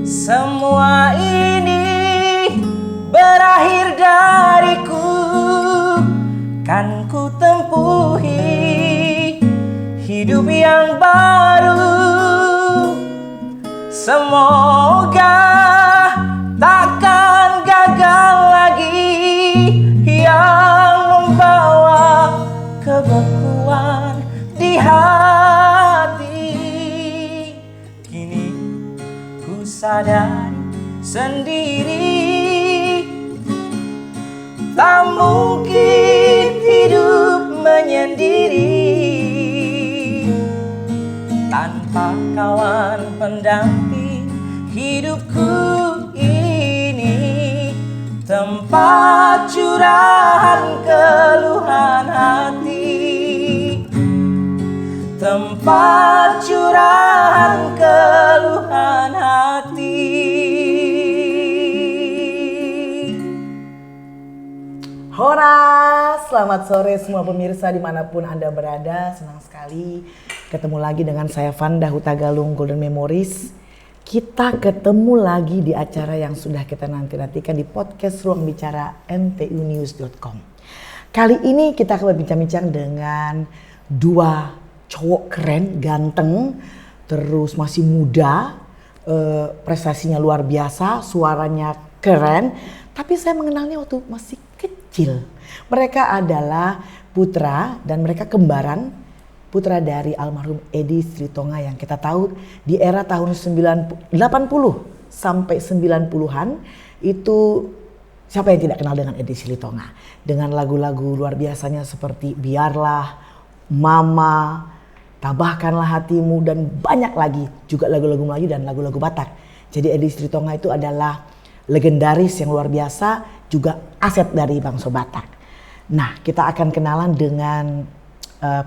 Semua ini berakhir dariku, kan ku tempuhi hidup yang baru. Semoga takkan gagal lagi yang membawa kebekuan di hati. Kini ku sadari sendiri, tak mungkin hidup menyendiri tanpa kawan pendamping hidupku ini, tempat curahan keluhan hati, tempat curahan keluhan hati. Hora, selamat sore semua pemirsa dimanapun Anda berada. Senang sekali ketemu lagi dengan saya Vanda Hutagalung Golden Memories. Kita ketemu lagi di acara yang sudah kita nanti-nantikan di podcast Ruang Bicara mtunews.com. Kali ini kita akan berbincang-bincang dengan dua cowok keren, ganteng, terus masih muda, prestasinya luar biasa, suaranya keren. Tapi saya mengenalnya waktu masih kecil. Mereka adalah putra dan mereka kembaran, putra dari almarhum Edi Sritonga yang kita tahu di era tahun 80 sampai 90-an itu siapa yang tidak kenal dengan Edi Sritonga. Dengan lagu-lagu luar biasanya seperti Biarlah, Mama, Tabahkanlah Hatimu dan banyak lagi juga lagu-lagu Melayu dan lagu-lagu Batak. Jadi Edi Sritonga itu adalah legendaris yang luar biasa, juga aset dari bangsa Batak. Nah, kita akan kenalan dengan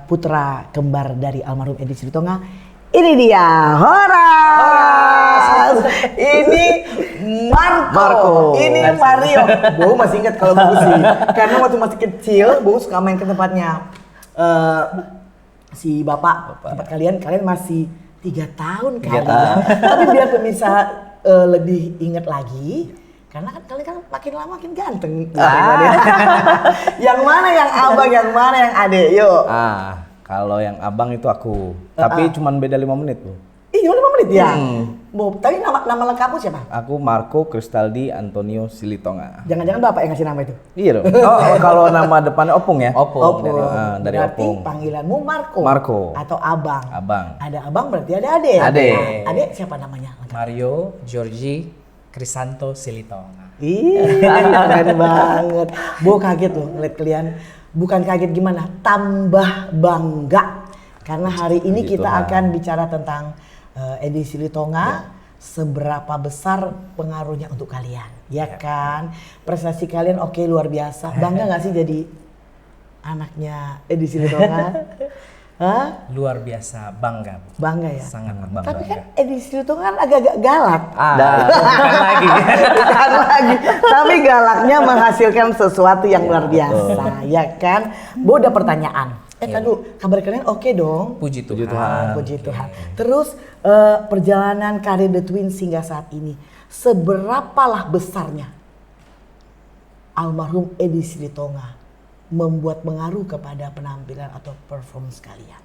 putra kembar dari almarhum Edi Sritonga. Ini dia, Horas. Ini Marco. Ini Mario. Bowo masih ingat kalau Bowo sih, karena waktu masih kecil Bowo suka main ke tempatnya si bapak. Tempat kalian masih 3 tahun kali ya. Tapi biar pemirsa lebih ingat lagi, karena kan kalian kan makin lama makin ganteng. Yang mana yang abang, yang mana yang adek? Yuk. Kalau yang abang itu aku. Tapi cuman beda 5 menit, Bu. Ih, 5 menit ya? Bu, tapi nama lengkapmu siapa? Aku Marco Cristaldi Antonio Silitonga. Jangan-jangan bapak yang ngasih nama itu? Iya dong. Oh, kalau nama depannya Opung ya? Opung. Dari berarti Opung. panggilanmu Marco. Marco. Atau abang. Abang. Ada abang berarti ada adek. Adek. Adek siapa namanya? Mario Giorgi Crisanto Silitonga. Ih, keren banget. Bu kaget loh ngeliat kalian. Bukan kaget gimana, tambah bangga. Karena hari ini kita akan bicara tentang Edi Sritonga. Seberapa besar pengaruhnya untuk kalian, ya kan? Prestasi kalian oke, luar biasa. Bangga gak sih jadi anaknya Edi Sritonga? Hah? Luar biasa bangga. Bangga ya? Sangat bangga. Tapi kan Edi Sritonga kan agak-agak galak. Bukan lagi. Bukan lagi. Tapi galaknya menghasilkan sesuatu yang luar biasa, ya kan? Bu, ada pertanyaan. Dulu, kabar kalian oke dong? Puji Tuhan. Puji Tuhan. Terus perjalanan karir The Twins hingga saat ini, seberapalah besarnya almarhum Edi Sritonga membuat pengaruh kepada penampilan atau performance kalian?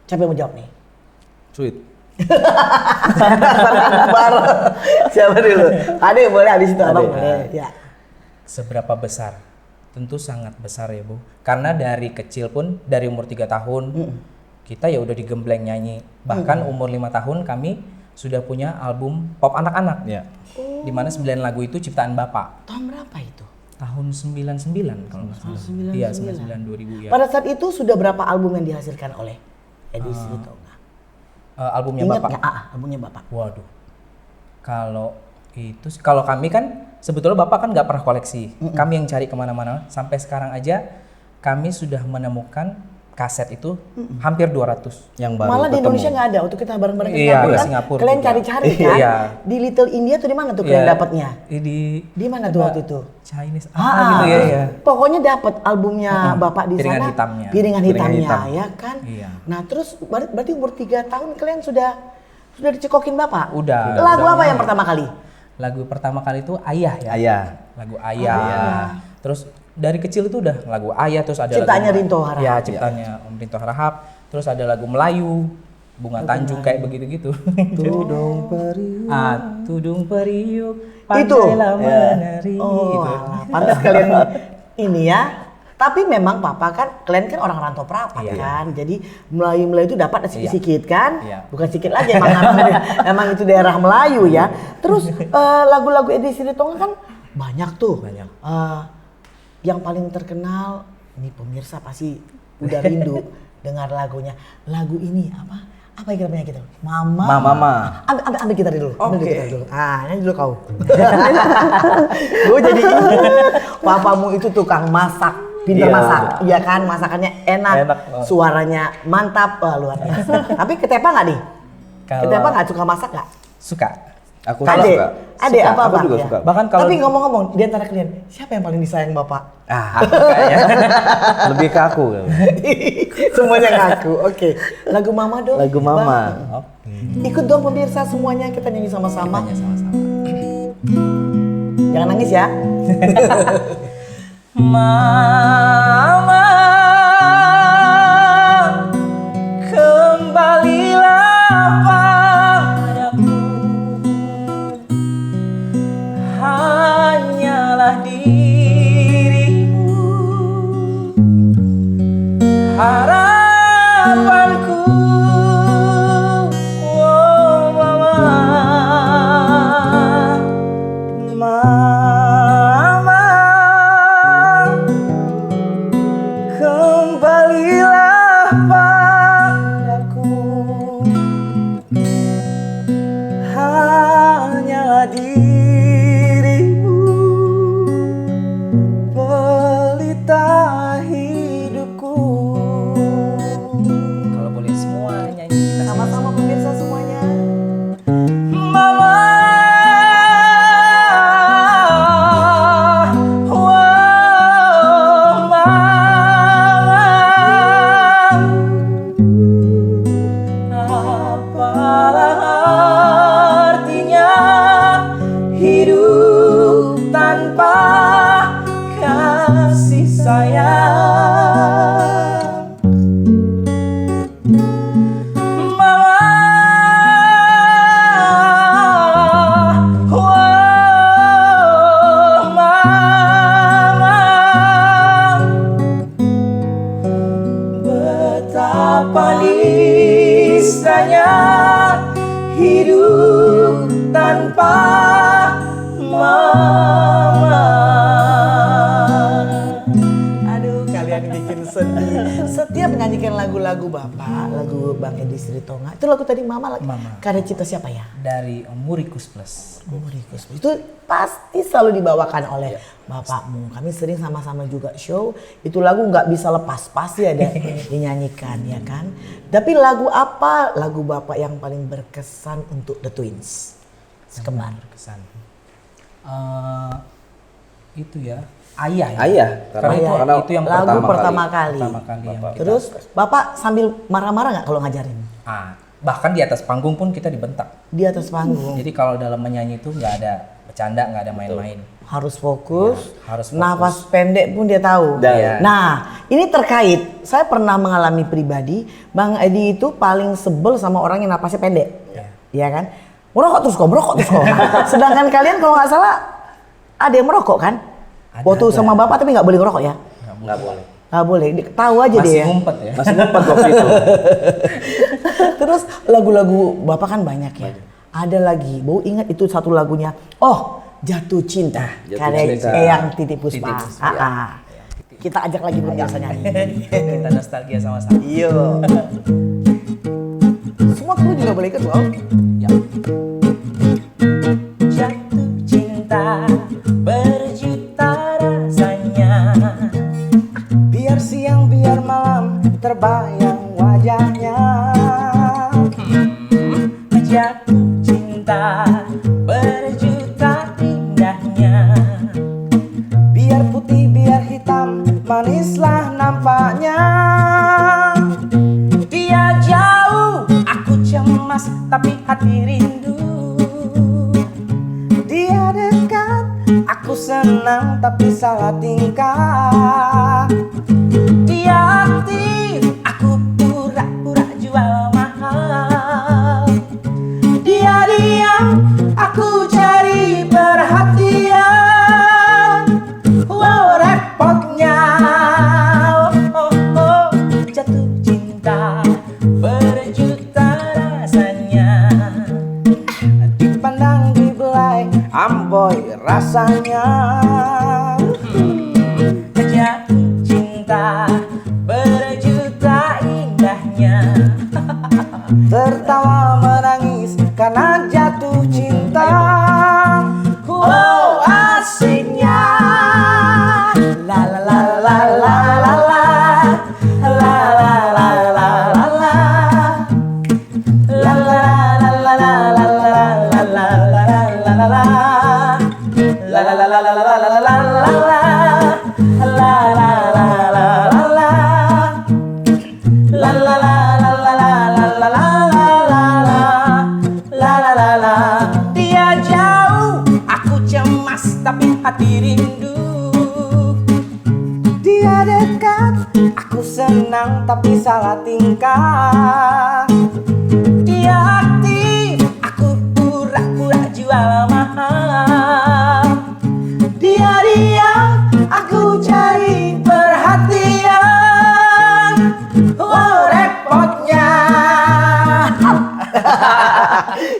Siapa yang mau jawab nih? Sweet. Siapa dulu? Ada yang boleh, habis itu abang boleh. Ya. Seberapa besar? Tentu sangat besar ya Bu. Karena dari kecil pun, dari umur 3 tahun, kita ya udah digembleng nyanyi. Bahkan umur 5 tahun kami sudah punya album pop anak-anak. Ya. Dimana 9 lagu itu ciptaan Bapak. Tahun berapa itu? Tahun 99 kalau nggak salah. 99. Iya, 99 2000 ya. Pada saat itu sudah berapa album yang dihasilkan oleh Edi Sritonga? Albumnya Ingat Bapak. nggak? Albumnya Bapak. Waduh. Kalau kami kan sebetulnya Bapak kan nggak pernah koleksi. Kami yang cari kemana-mana. Sampai sekarang aja kami sudah menemukan kaset itu hampir 200 Yang baru Malah di ketemu. Indonesia nggak ada. Waktu kita bareng-bareng ke Iya, Singapura di kan, Singapura kalian juga. cari-cari kan? Iya. Di Little India tuh di mana tuh kalian Iya. dapatnya? Di Di mana tuh waktu itu? Chinese Ah, gitu ya. Iya. Pokoknya dapat albumnya Bapak di Piringan sana. hitamnya. Piringan Piringan hitamnya, hitam. ya kan? Iya. Nah terus berarti umur 3 tahun kalian sudah dicekokin Bapak? Udah. Lagu Udah apa yang mulai. pertama kali? Lagu pertama kali itu Ayah ya. Ayah. Lagu Ayah. Terus dari kecil itu udah lagu Ayah, terus ada Ciptaannya lagu, Rinto Harahap. Ya, ciptaannya Om Rinto Harahap. Terus ada lagu Melayu, Bunga Tanjung kayak begitu-gitu. Tudung periuk. Tudung periuk, Itu? pandailah menari. Oh, Itu. alah, pantas kalian ini ya. Tapi memang Papa kan, kalian kan orang rantau perapat Iya. kan. Jadi Melayu-Melayu itu dapat sedikit-sedikit kan. Iya. Bukan sedikit lagi, emang itu daerah Melayu ya. Terus lagu-lagu Edi Sritonga kan banyak tuh. Banyak. Yang paling terkenal, ini pemirsa pasti udah rindu dengar lagunya. Lagu ini apa? Apa yang kita punya kita? Mama. Mama. Ambil kita dulu. Ambil Oke. kita dulu. Ini dulu kau. Gue jadi papamu itu tukang masak, pintar Iya. masak, iya kan? Masakannya enak, Enak banget. suaranya mantap, wah, luar biasa. Tapi ketepa nggak nih? Kalau- Ketepa nggak suka masak nggak? Suka. Aku Ade, suka. Ade Suka. apa Aku bang? juga Ya. suka. Bahkan kalau Tapi ngomong-ngomong di antara kalian, siapa yang paling disayang bapak? aku kayaknya. Lebih ke aku. Semuanya ngaku. Oke. Lagu Mama dong. Lagu Mama. Bang. Oke. Ikut dong pemirsa semuanya kita nyanyi sama-sama. Tanya sama-sama. Jangan nangis ya. Mama, kembalilah padaku, hanyalah dirimu, harapanku. Oh mama, mama, kembalilah padaku, hanyalah dirimu, pelita hidupku. Kalau boleh semua nyanyi kita Sama-sama pemirsa semuanya. Mama, oh mama, apalah artinya hidup tanpa kasih sayang. Mama, oh mama, betapa niscaya hidup tanpa mama. Aduh, kalian bikin sedih. Setiap menyanyikan lagu-lagu Bapak, lagu Bang Edi Sritonga, itu lagu tadi Mama lagi. Mama. Karya cipta siapa ya? Dari Murikus Plus. Murikus. Itu pasti selalu dibawakan oleh bapakmu. Kami sering sama-sama juga show. Itu lagu nggak bisa lepas, pasti ada dinyanyikan ya kan. Tapi lagu apa lagu bapak yang paling berkesan untuk The Twins? Sekembar. Kesan. Itu ya. Ayah ya. Ayah. Karena itu yang lagu pertama pertama kali. pertama kali yang kita. Terus bapak sambil marah-marah nggak kalau ngajarin? Bahkan di atas panggung pun kita dibentak. Di atas panggung. Jadi kalau dalam menyanyi itu nggak ada bercanda, nggak ada main-main. Harus fokus, harus fokus. nafas pendek pun dia tahu. Dan- Nah, ini terkait, saya pernah mengalami pribadi, Bang Edi itu paling sebel sama orang yang napasnya pendek. Iya kan? Merokok terus kok. Sedangkan kalian kalau nggak salah ada yang merokok kan? Waktu sama bapak tapi nggak boleh ngerokok ya? Nggak boleh. Nggak boleh, tahu aja Masih deh ya. ngumpet ya. Masih ngumpet waktu itu. Terus lagu-lagu bapak kan banyak ya. Ada lagi, Bau ingat itu satu lagunya. Oh, Jatuh Cinta. Jatuh Karya Cinta. Eyang Titi Puspa. Titi Puspa, Kita ajak lagi pemirsa nyanyi. Kita nostalgia sama-sama. Iya. Semua kru juga boleh ikut loh. Ya. Jatuh cinta berjuta rasanya, Biar siang biar malam terbang cemas tapi hati rindu. Dia dekat, aku senang tapi salah tingkah. Dia aktif, aku pura-pura jual mahal. Dia diam, aku cari perhatian. Wow, repotnya, jatuh cinta berjuta rasanya. Dipandang dibelai, amboi rasanya. Jatuh cinta berjuta indahnya. Tertawa menangis karena jatuh cinta. Wow, asiknya. La la la la la la la. La la la la la la. La la la la la la la la la la la la. La la la la la la la la la la. La la la la la la. La la la la la la la la la la la la la. Dia jauh, aku cemas tapi hati rindu. Dia dekat, aku senang tapi salah tingkah. Dia aktif, aku pura-pura jual mahal. Dia diam, aku cari perhatian. Wow, repotnya.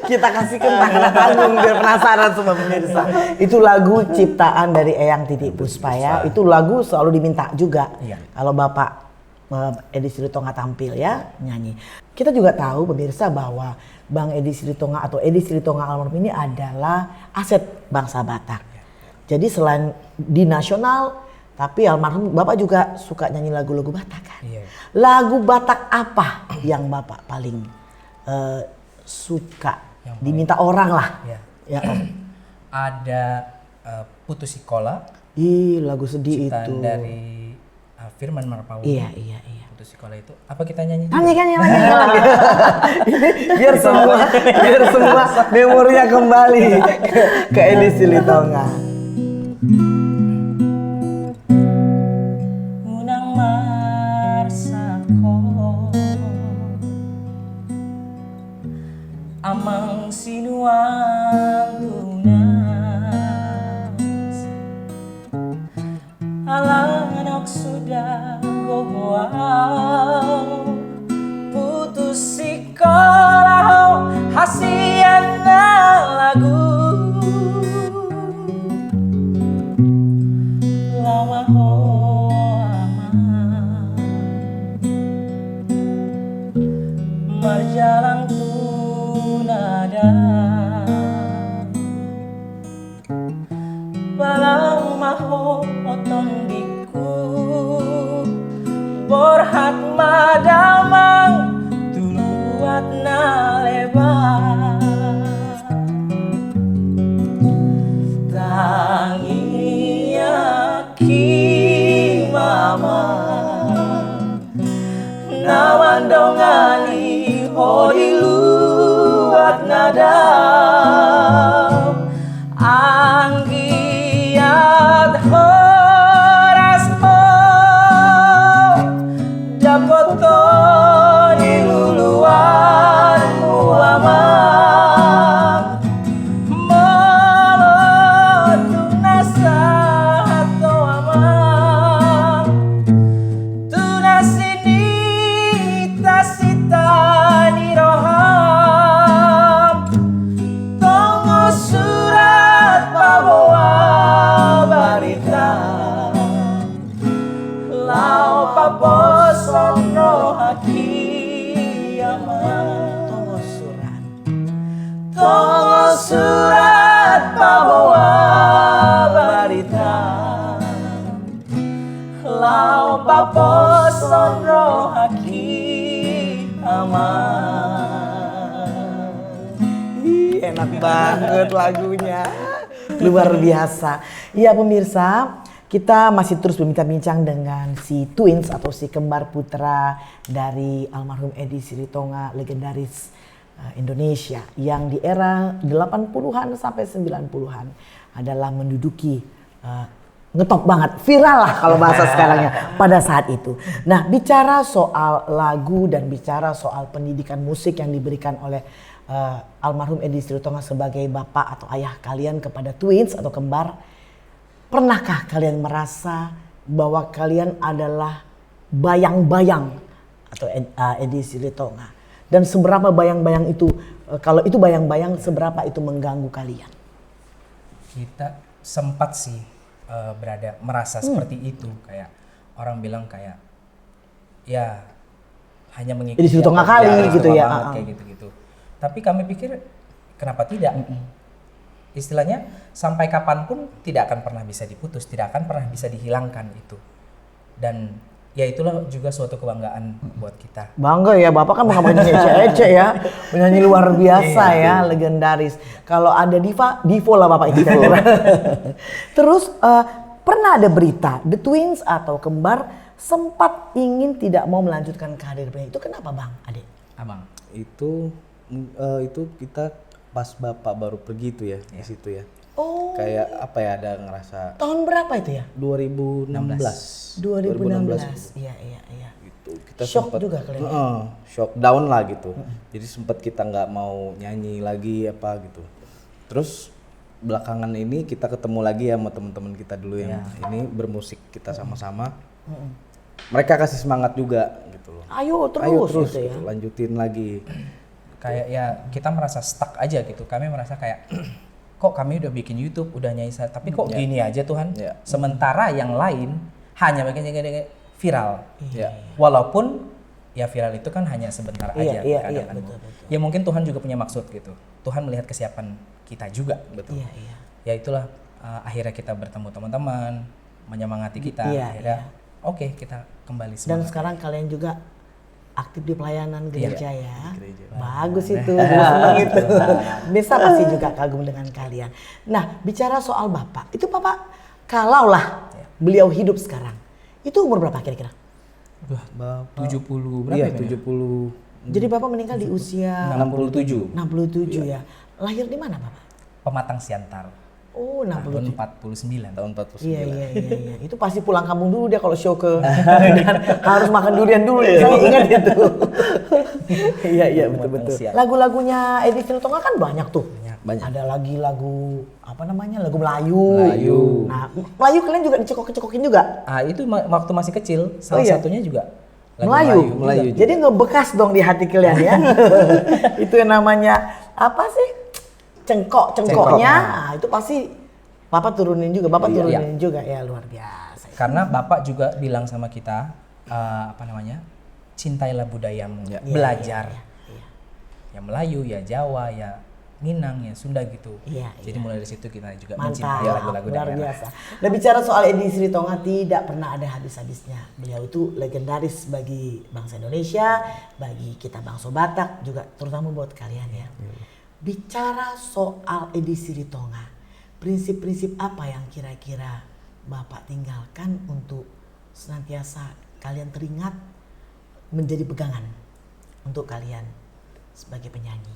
Kita kasihkan tangan panggung biar penasaran semua pemirsa. Itu lagu ciptaan dari Eyang Titi Puspa ya. Itu lagu selalu diminta juga. Iya. Kalau Bapak Edi Silitonga tampil ya nyanyi. Kita juga tahu pemirsa bahwa Bang Edi Silitonga atau Edi Silitonga almarhum ini adalah aset bangsa Batak. Jadi selain di nasional, tapi almarhum Bapak juga suka nyanyi lagu-lagu Batak kan? Iya. Lagu Batak apa yang Bapak paling suka? Diminta orang lah. Ya. Ya. Ada Putus Sikola, Ih, lagu sedih ciptaan itu. dari Firman Marpaung. Iya. Putus Sikola itu apa kita nyanyi? Nyanyi lagi. biar semua memorinya kembali ke Edi Silitonga. Unang marsako amang sinuang tunas alanganok sudah gogoaw putus sekolah hasian lagu lama marjalang tunada balang maho oton diku borhat madamang tuluat na lebar tangiaki mama nawandongani hodiluat nada anggiat horas ho dapoto diluluan muamang melotun nasa atau amang tunasini tasita niroham tongo surat bawa barita lau paposon rohaki aman tongo surat bawa barita lau paposon rohaki aman. Ih, enak banget lagunya. Luar biasa. Ya pemirsa, kita masih terus berbincang-bincang dengan si twins atau si kembar putra dari almarhum Edi Silitonga, legendaris Indonesia yang di era 80-an sampai 90-an adalah menduduki ngetop banget, viral lah kalau bahasa sekarangnya pada saat itu. Nah, bicara soal lagu dan bicara soal pendidikan musik yang diberikan oleh almarhum Edi Sritonga sebagai bapak atau ayah kalian kepada twins atau kembar, pernahkah kalian merasa bahwa kalian adalah bayang-bayang atau Edi Sritonga? Dan seberapa bayang-bayang itu, kalau itu bayang-bayang, seberapa itu mengganggu kalian? Kita sempat sih merasa seperti itu, kayak orang bilang kayak ya hanya mengikuti Edi Sritonga kali gitu ya. Kayak gitu-gitu. Tapi kami pikir kenapa tidak? Istilahnya sampai kapanpun tidak akan pernah bisa diputus, tidak akan pernah bisa dihilangkan itu. Dan ya itulah juga suatu kebanggaan buat kita. Bangga ya, Bapak kan bukan penyanyi ece-ece ya. Penyanyi luar biasa ya, legendaris. Kalau ada Divo lah Bapak itu. Terus pernah ada berita The Twins atau kembar sempat ingin tidak mau melanjutkan karir penyanyi. Itu kenapa Bang, Adik? Abang. Itu kita pas Bapak baru pergi tuh ya, di situ ya. Oh. Kayak apa ya, ada ngerasa Tahun berapa itu ya? 2016. 2016. Iya. Gitu. Kita Shock sempet, juga kalian. shock down lah gitu. Jadi sempat kita nggak mau nyanyi lagi apa gitu. Terus belakangan ini kita ketemu lagi ya sama teman-teman kita dulu yang ini bermusik kita sama-sama. Mereka kasih semangat juga gitu loh. Ayo terus gitu ya. gitu, lanjutin lagi. Kayak ya kita merasa stuck aja gitu. Kami merasa kayak kok kami udah bikin YouTube, udah nyanyi, tapi kok gini aja Tuhan. Sementara yang lain hanya bikin viral. Walaupun ya viral itu kan hanya sebentar aja. Iya, betul. Ya mungkin Tuhan juga punya maksud gitu. Tuhan melihat kesiapan kita juga. Betul. Iya. Ya itulah akhirnya kita bertemu teman-teman, menyemangati kita. Akhirnya oke, kita kembali semangat. Dan sekarang kalian juga aktif di pelayanan gereja ya. Gereja. Bagus itu, senang itu. Bisa pasti juga kagum dengan kalian. Nah, bicara soal Bapak, itu Bapak kalaulah beliau hidup sekarang, itu umur berapa kira-kira? Bapak 70 berapa iya, ya? 70. Jadi Bapak meninggal di usia 67. 67 ya. Lahir di mana Bapak? Pematang Siantar. Oh, Tahun 67. 49. Tahun 49. Iya. Itu pasti pulang kampung dulu dia kalau show ke dan harus makan durian dulu ya. Saya ingat itu. Iya, betul. Lagu-lagunya Edi Sritonga kan banyak tuh. Banyak. Ada lagi lagu apa namanya? Lagu Melayu. Nah, Melayu kalian juga dicekok-cekokin juga? Itu waktu masih kecil, salah satunya juga lagu Melayu. Jadi ngebekas dong di hati kalian ya. Itu yang namanya apa sih? Cengkoknya. Nah, itu pasti Bapak turunin juga. Juga ya, luar biasa. Karena Bapak juga bilang sama kita cintailah budayamu, belajar. Ya Melayu, ya Jawa, ya Minang, ya Sunda gitu. Jadi mulai dari situ kita juga mencintai lagu-lagu luar daerah. biasa. Dan bicara soal Edi Sritonga tidak pernah ada habis-habisnya. Beliau itu legendaris bagi bangsa Indonesia, bagi kita bangsa Batak juga, terutama buat kalian ya. Bicara soal Edi Sritonga, prinsip-prinsip apa yang kira-kira Bapak tinggalkan untuk senantiasa kalian teringat menjadi pegangan untuk kalian sebagai penyanyi?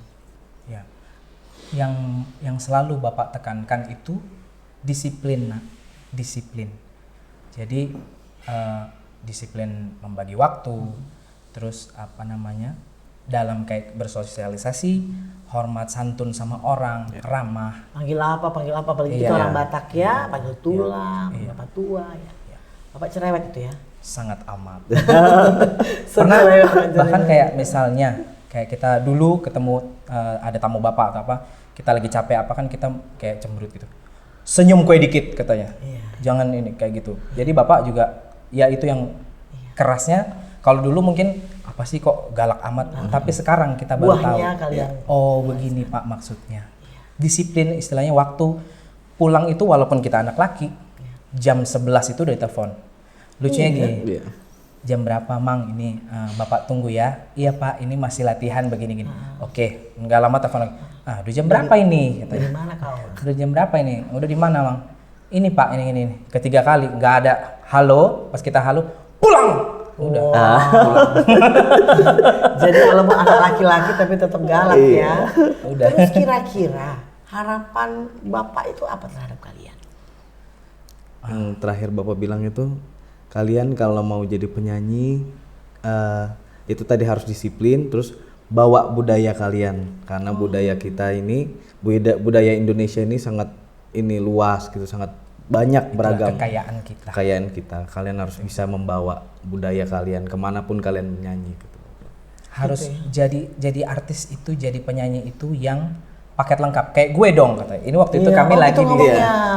Ya. Yang selalu Bapak tekankan itu disiplin. Jadi disiplin membagi waktu, terus dalam kayak bersosialisasi, hormat santun sama orang, ramah. Panggil apa, apalagi kita orang Batak ya, panggil tulang, Bapak tua ya. Bapak cerewet itu ya? Sangat amat. Pernah bahkan kayak misalnya, kayak kita dulu ketemu ada tamu Bapak atau apa, kita lagi capek apa kan kita kayak cemberut gitu. Senyum kue dikit katanya. Jangan ini kayak gitu. Jadi Bapak juga ya itu yang kerasnya. Kalau dulu mungkin apa sih kok galak amat, tapi sekarang kita baru tahu. Oh begini Pak maksudnya. Disiplin istilahnya, waktu pulang itu walaupun kita anak laki, jam 11 itu udah telepon. Lucunya gini, jam berapa Mang ini Bapak tunggu ya. Iya Pak ini masih latihan begini-gini. Oke, nggak lama telepon lagi. Udah jam berapa ini? Katanya. Di mana kau? Udah jam berapa ini? Udah di mana Mang? Ini Pak ini. Ketiga kali nggak ada halo, pas kita halo pulang. udah. Jadi walaupun anak laki-laki tapi tetap galak ya. Udah. Terus kira-kira harapan Bapak itu apa terhadap kalian? Yang terakhir Bapak bilang itu, kalian kalau mau jadi penyanyi itu tadi harus disiplin, terus bawa budaya kalian, karena budaya kita ini, budaya Indonesia ini sangat luas gitu, sangat banyak beragam. Kekayaan kita. Kalian harus bisa membawa budaya kalian kemanapun kalian menyanyi gitu. Harus jadi artis itu, jadi penyanyi itu yang paket lengkap. Kayak gue dong katanya. Ini waktu itu kami lagi di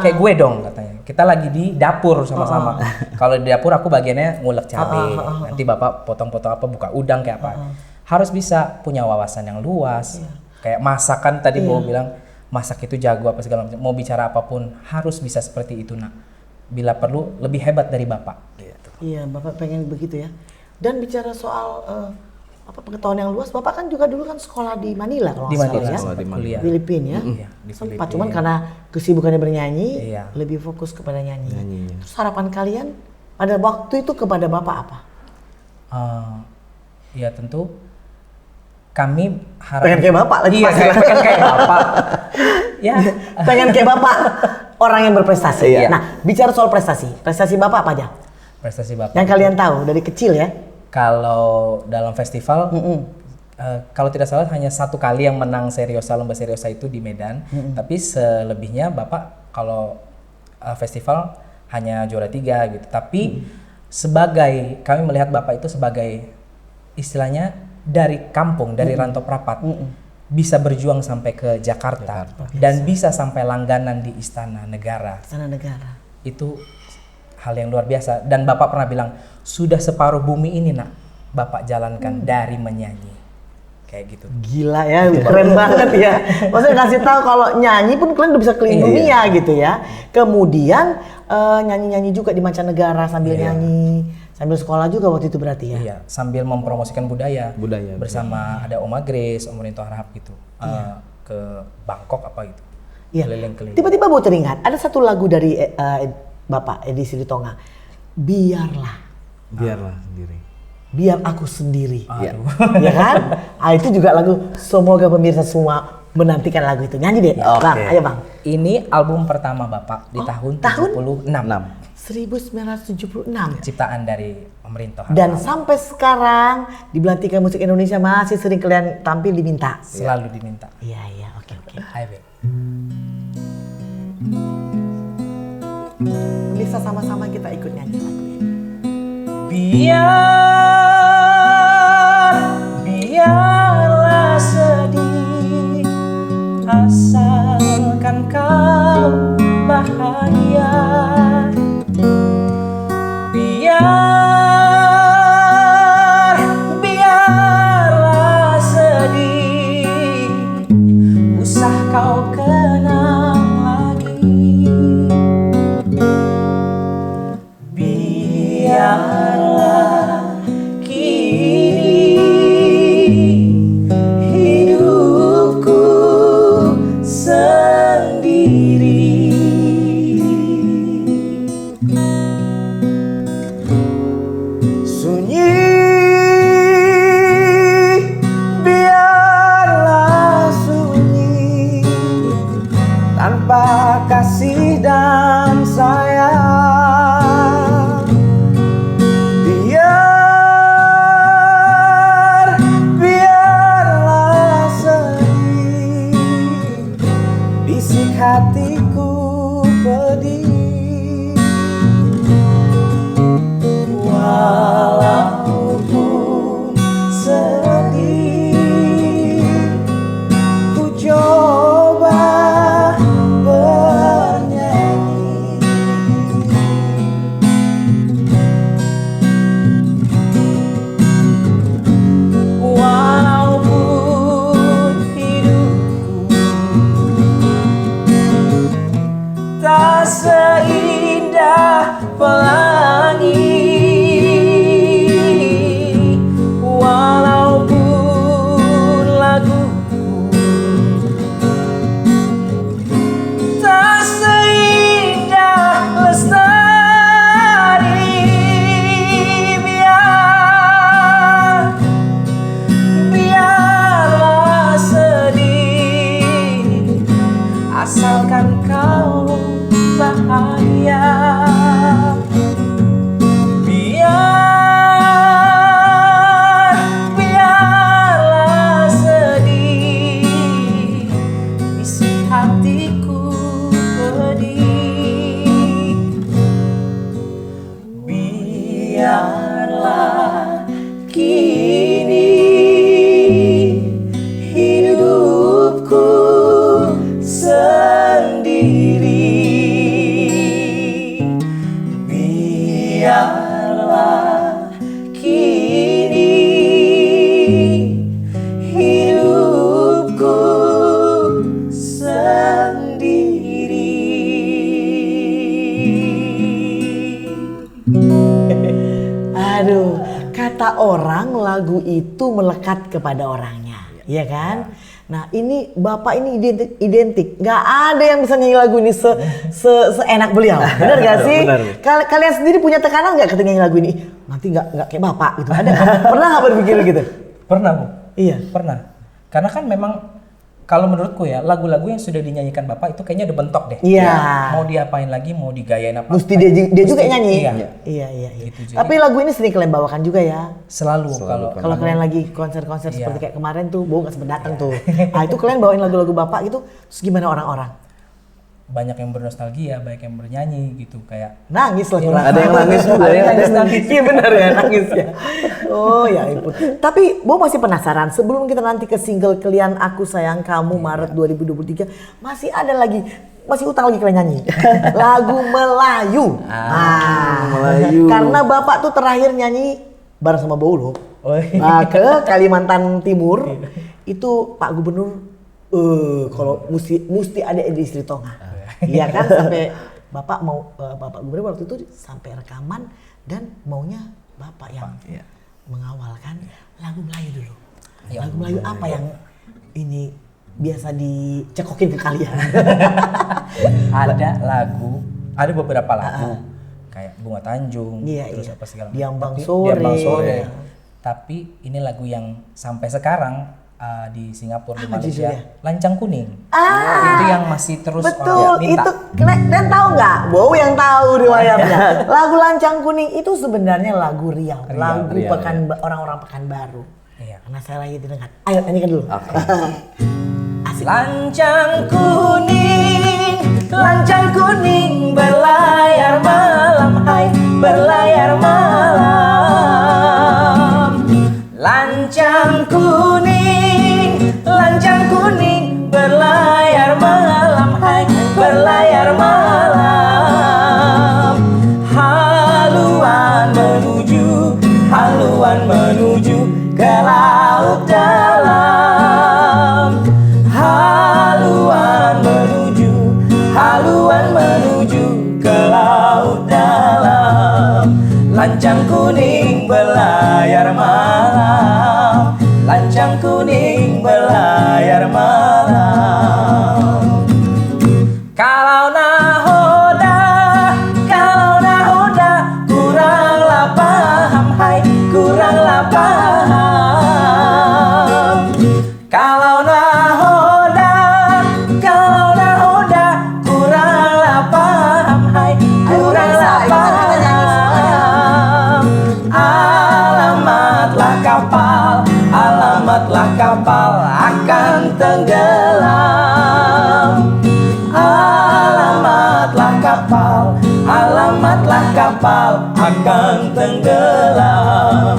kayak gue dong katanya. Kita lagi di dapur sama-sama. Kalau di dapur aku bagiannya ngulek cabai. Nanti Bapak potong-potong apa, buka udang kayak apa. Harus bisa punya wawasan yang luas. Kayak masakan tadi Bo bilang, masak itu jago apa segala macam. Mau bicara apapun harus bisa seperti itu, Nak. Bila perlu lebih hebat dari Bapak. Iya, Bapak pengen begitu ya. Dan bicara soal pengetahuan yang luas, Bapak kan juga dulu kan sekolah di Manila kalau nggak salah ya. Di Manila. Filipina ya. Sempat cuman karena kesibukannya bernyanyi, lebih fokus kepada nyanyi. Terus harapan kalian pada waktu itu kepada Bapak apa? Ya tentu kami pengen kayak Bapak lagi. Iya, pengen kayak Bapak. Ya, pengen kayak Bapak, orang yang berprestasi. Nah, bicara soal prestasi Bapak apa aja? Prestasi Bapak. Yang kalian tahu dari kecil ya? Kalau dalam festival, kalau tidak salah hanya satu kali yang menang lomba seriosa itu di Medan. Tapi selebihnya Bapak kalau festival hanya juara 3 gitu. Tapi kami melihat Bapak itu sebagai istilahnya dari kampung, dari Rantau Prapat, bisa berjuang sampai ke Jakarta. Dan bisa sampai langganan di Istana Negara. Itu hal yang luar biasa. Dan Bapak pernah bilang, sudah separuh bumi ini Nak, Bapak jalankan dari menyanyi. Kayak gitu. Gila ya, keren banget ya. Maksudnya kasih tahu kalau nyanyi pun kalian udah bisa keliling dunia gitu ya. Kemudian nyanyi-nyanyi juga di mancanegara sambil nyanyi. Sambil sekolah juga waktu itu berarti ya? Iya, sambil mempromosikan budaya bersama ada Oma Grace, Om Rinto Harahap gitu. Ke Bangkok apa gitu. Iya. Keliling-keliling. Tiba-tiba baru teringat, ada satu lagu dari Bapak Edi Silitonga. Biarlah sendiri. Biar aku sendiri. Aduh. Ya kan? Itu juga lagu, semoga pemirsa semua menantikan lagu itu. Nyanyi deh. Bang, ayo Bang. Ini album pertama Bapak di tahun 76. 1976. Ciptaan dari Om Rinto Harahap. Dan sampai sekarang di Belantika Musik Indonesia masih sering kalian tampil diminta. Selalu diminta. Iya, oke. Ayo, Beb. Bisa sama-sama kita ikut nyanyi lagu ini. Biarlah sedih, asalkan kau bahagia. Biarlah sedih, usah kau kenang lagi. Biarlah kini hidupku sendiri. Sunyi, biarlah sunyi, tanpa kasih dan sayang. Biarlah sedih, bisik hatiku pedih. Walaupun sedih, ku coba bernyanyi. Walaupun hidupku asalkan kau bahagia. Biarlah sedih isi hatiku pedih. Biarlah kini hidupku sendiri. Biarlah kini hidupku sendiri. Aduh, kata orang lagu itu melekat kepada orangnya, ya kan? Nah ini Bapak ini identik, nggak ada yang bisa nyanyi lagu ini seenak beliau, benar gak sih? Benar. Kalian sendiri punya tekanan nggak ketika nyanyi lagu ini? Nanti nggak kayak Bapak gitu, ada nggak? Pernah nggak berpikir gitu? Pernah, Bu. Iya. Pernah. Karena kan memang kalau menurutku ya, lagu-lagu yang sudah dinyanyikan Bapak itu kayaknya udah bentok deh. Iya. Ya, mau diapain lagi, mau digayain apa? Mesti dia juga yang nyanyi. Iya. Iya. Gitu, jadi- Tapi lagu ini sering kalian bawakan juga ya? Selalu Kalau kalian lagi konser-konser Iya. seperti kayak kemarin tuh, Bo nggak sempet datang tuh. Nah itu kalian bawain lagu-lagu Bapak gitu, terus gimana orang-orang? banyak yang bernostalgia, banyak yang bernyanyi gitu kayak Nangis lah. Iya, kurang. ada yang nangis juga Ada ya. yang nangis. Iya benar ya, nangis ya. Oh ya ampun. Tapi Bo masih penasaran, sebelum kita nanti ke single kalian Aku Sayang Kamu Maret 2023, masih ada lagi, masih utang lagi kalian nyanyi. Lagu Melayu. Melayu. Karena Bapak tuh terakhir nyanyi bareng sama Bo loh. oh, iya. Ke Kalimantan Timur. Itu Pak Gubernur kalau mesti ada di Istri Tonga. Iya kan, sampai Bapak mau Bapak Gubernur waktu itu sampai rekaman dan maunya Bapak yang mengawalkan lagu Melayu dulu. Lagu Melayu apa yang ini biasa dicekokin ke kalian? Ada beberapa lagu kayak Bunga Tanjung, terus apa segala macam. Diambang Tapi- Sore. Diambang Sore. Iya. Tapi ini lagu yang sampai sekarang di Singapura, di Apa Malaysia, judulnya? Lancang Kuning. Ah, Itu yang masih terus betul, orang minta. itu dan tahu nggak? Wow yang tahu riwayatnya. Lagu Lancang Kuning itu sebenarnya lagu Riau, lagu Riau, orang-orang Pekanbaru. Iya. Karena saya lagi didengar. Ayo nyanyikan dulu. Asik. Lancang kuning berlayar malam, hai berlayar malam. Lancang kuning berlayar malam, hai berlayar malam. Haluan menuju ke laut dalam. Haluan menuju ke laut dalam. Lancang kuning berlayar malam. Lancang kuning berlayar malam. Kalau nahoda kuranglah paham, hai kuranglah paham. Kalau nahoda kuranglah paham, hai kuranglah paham. Alamatlah kapal akan tenggelam. Alamatlah kapal akan tenggelam.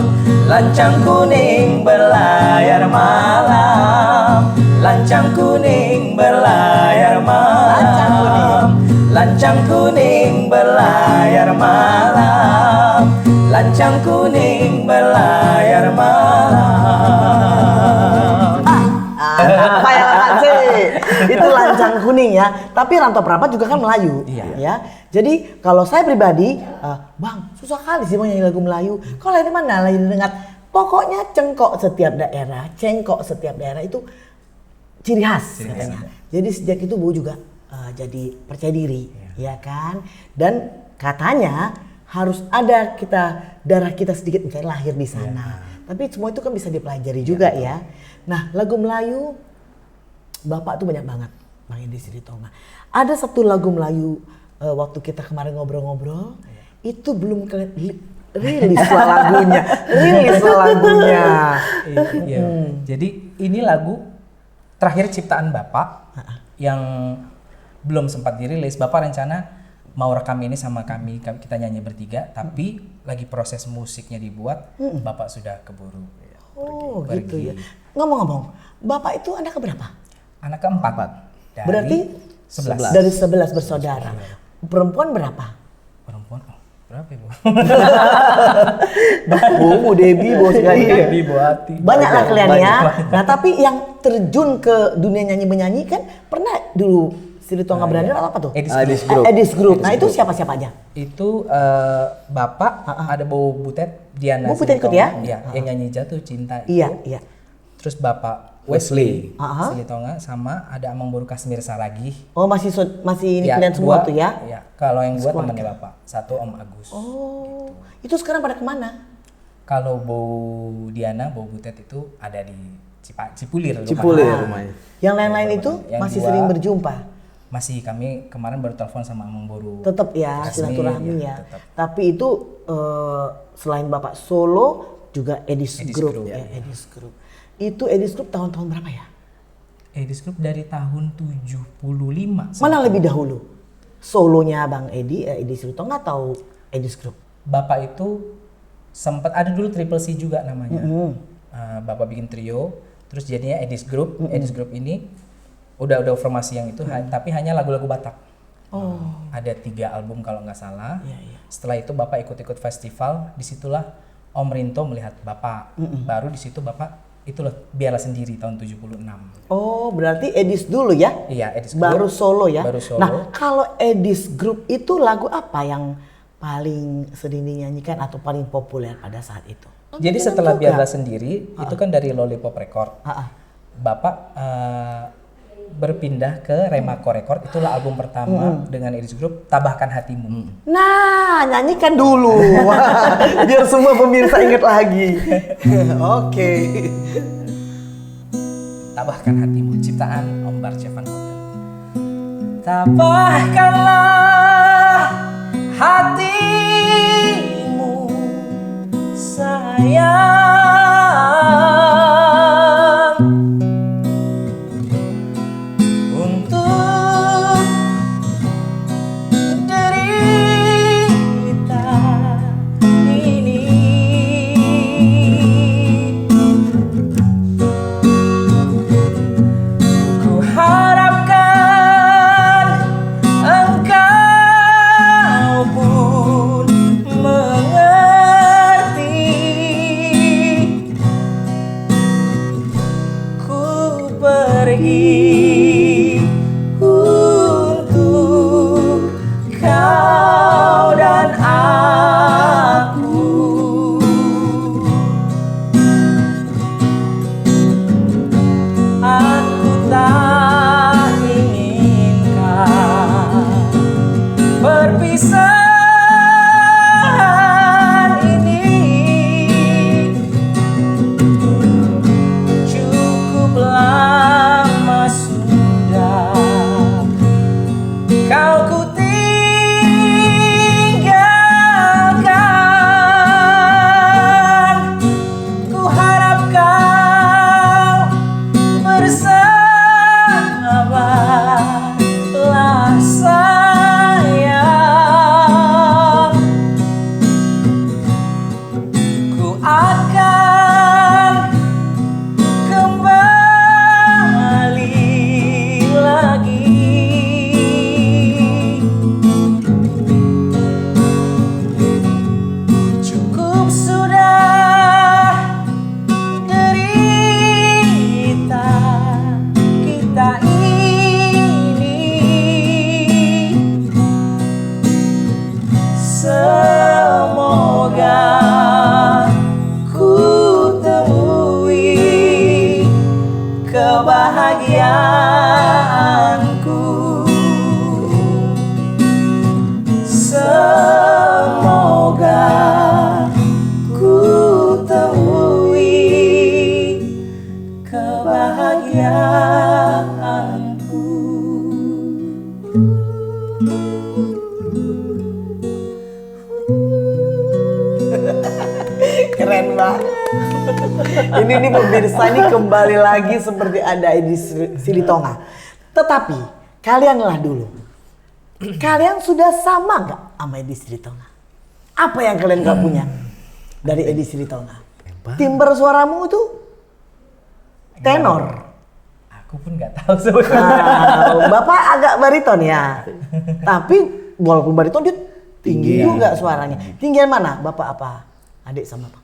Lancang kuning berlayar malam. Lancang kuning berlayar malam. Lancang kuning berlayar malam. Lancang kuning berlayar malam. Apa yang sih? Itu Lancang Kuning ya. Tapi Rantau Prapat juga kan Melayu. Iya. Ya. Jadi kalau saya pribadi, Bang, susah kali sih mau nyanyi lagu Melayu. Kalau lain mana? Lain dengar. Pokoknya cengkok setiap daerah itu ciri khas katanya. Jadi sejak itu Bu juga jadi percaya diri, ya kan? Dan katanya harus ada darah kita sedikit misalnya lahir di sana. Tapi semua itu kan bisa dipelajari juga ya. Nah, lagu Melayu Bapak tuh banyak banget. Bang Edi Silitonga. Ada satu lagu Melayu waktu kita kemarin ngobrol-ngobrol, itu belum rilis lagunya. Iya. Jadi ini lagu terakhir ciptaan Bapak yang belum sempat dirilis. Bapak rencana mau rekam ini sama kami kita nyanyi bertiga, tapi lagi proses musiknya dibuat, Bapak sudah keburu. Oh gitu ya. Ngomong-ngomong, Bapak itu anak keberapa? Anak keempat. Berarti 11. Dari 11 bersaudara. Perempuan berapa? Perempuan berapa Ibu? Bu Debi, bos sekali. Debi, Bu Ati. Banyak lah kalian ya. Nah tapi yang terjun ke dunia nyanyi-menyanyi kan pernah dulu Silitonga Brother apa tuh? Edis Group. Nah itu siapa-siapa aja? Itu Bapak, ada Bu Butet, Diana. Bu Butet ikut ya? Iya, yang nyanyi Jatuh Cinta. Iya, iya. Terus Bapak Wesley Aha. Silitonga, sama ada Amang Boru Kasmir Saragih. Oh masih ini kalian semua tuh ya? Iya, kalau yang dua temannya Bapak, satu Om Agus. Oh, itu sekarang pada kemana? Kalau Bu Diana, Bu Butet itu ada di Cipulir. Rumahnya. Yang lain-lain itu Yang masih dua, sering berjumpa? Masih, kami kemarin baru telepon sama Amang Boru. Tetap ya, Kasmir, silaturahmi ya. tetap. Tapi itu selain Bapak solo juga Edis Group Group, ya, Edis Group. Itu Edis Group tahun-tahun berapa ya? Edis Group dari tahun 75. Mana lebih dahulu? Solonya Bang Edi, Edi Silitonga atau Edis Group? Bapak itu sempat ada dulu Triple C juga namanya. Bapak bikin trio, terus jadinya Edis Group. Edis Group ini udah formasi yang itu, tapi hanya lagu-lagu Batak. Ada 3 album kalau nggak salah. Setelah itu Bapak ikut-ikut festival, disitulah Om Rinto melihat Bapak. Baru di situ Bapak itulah Biarlah Sendiri tahun 76. Oh, berarti Edis dulu ya? Iya, Edis Group. Baru solo ya? Baru solo. Nah, kalau Edis Group itu lagu apa yang paling sering dinyanyikan atau paling populer pada saat itu? Jadi setelah Biarlah Sendiri, itu kan dari Lollipop Record. Bapak berpindah ke Remako Record, itulah album pertama dengan Edis Group, Tabahkan Hatimu. Nah, nyanyikan dulu. Biar semua pemirsa ingat lagi. Oke. Tabahkan Hatimu, ciptaan Om Barce Van Houten. Tabahkanlah hatimu, sayang, untuk derita ini. Ku harapkan engkau pun mengerti. Ku pergi untuk kau dan aku. Aku tak inginkan perpisahan ini. Cukup lama sudah kau ku tinggalkan. Ku harap kau bersabarlah sayang. Ku akan kembali lagi. Cukup sudah derita kita ini. Semoga ku temui kebahagiaanku. Semoga ku temui kebahagiaanku. pemirsa ini kembali lagi seperti ada di Silitonga. Tetapi kalianlah dulu. Kalian sudah sama nggak sama Edi Silitonga? Apa yang kalian gak punya dari Edi Silitonga? Timbre suaramu itu tenor. Aku pun nggak tahu sebenarnya. Bapak agak bariton ya. Tapi walaupun bariton dia tinggi juga suaranya. Tinggian mana? Bapak apa? Adik sama Bapak?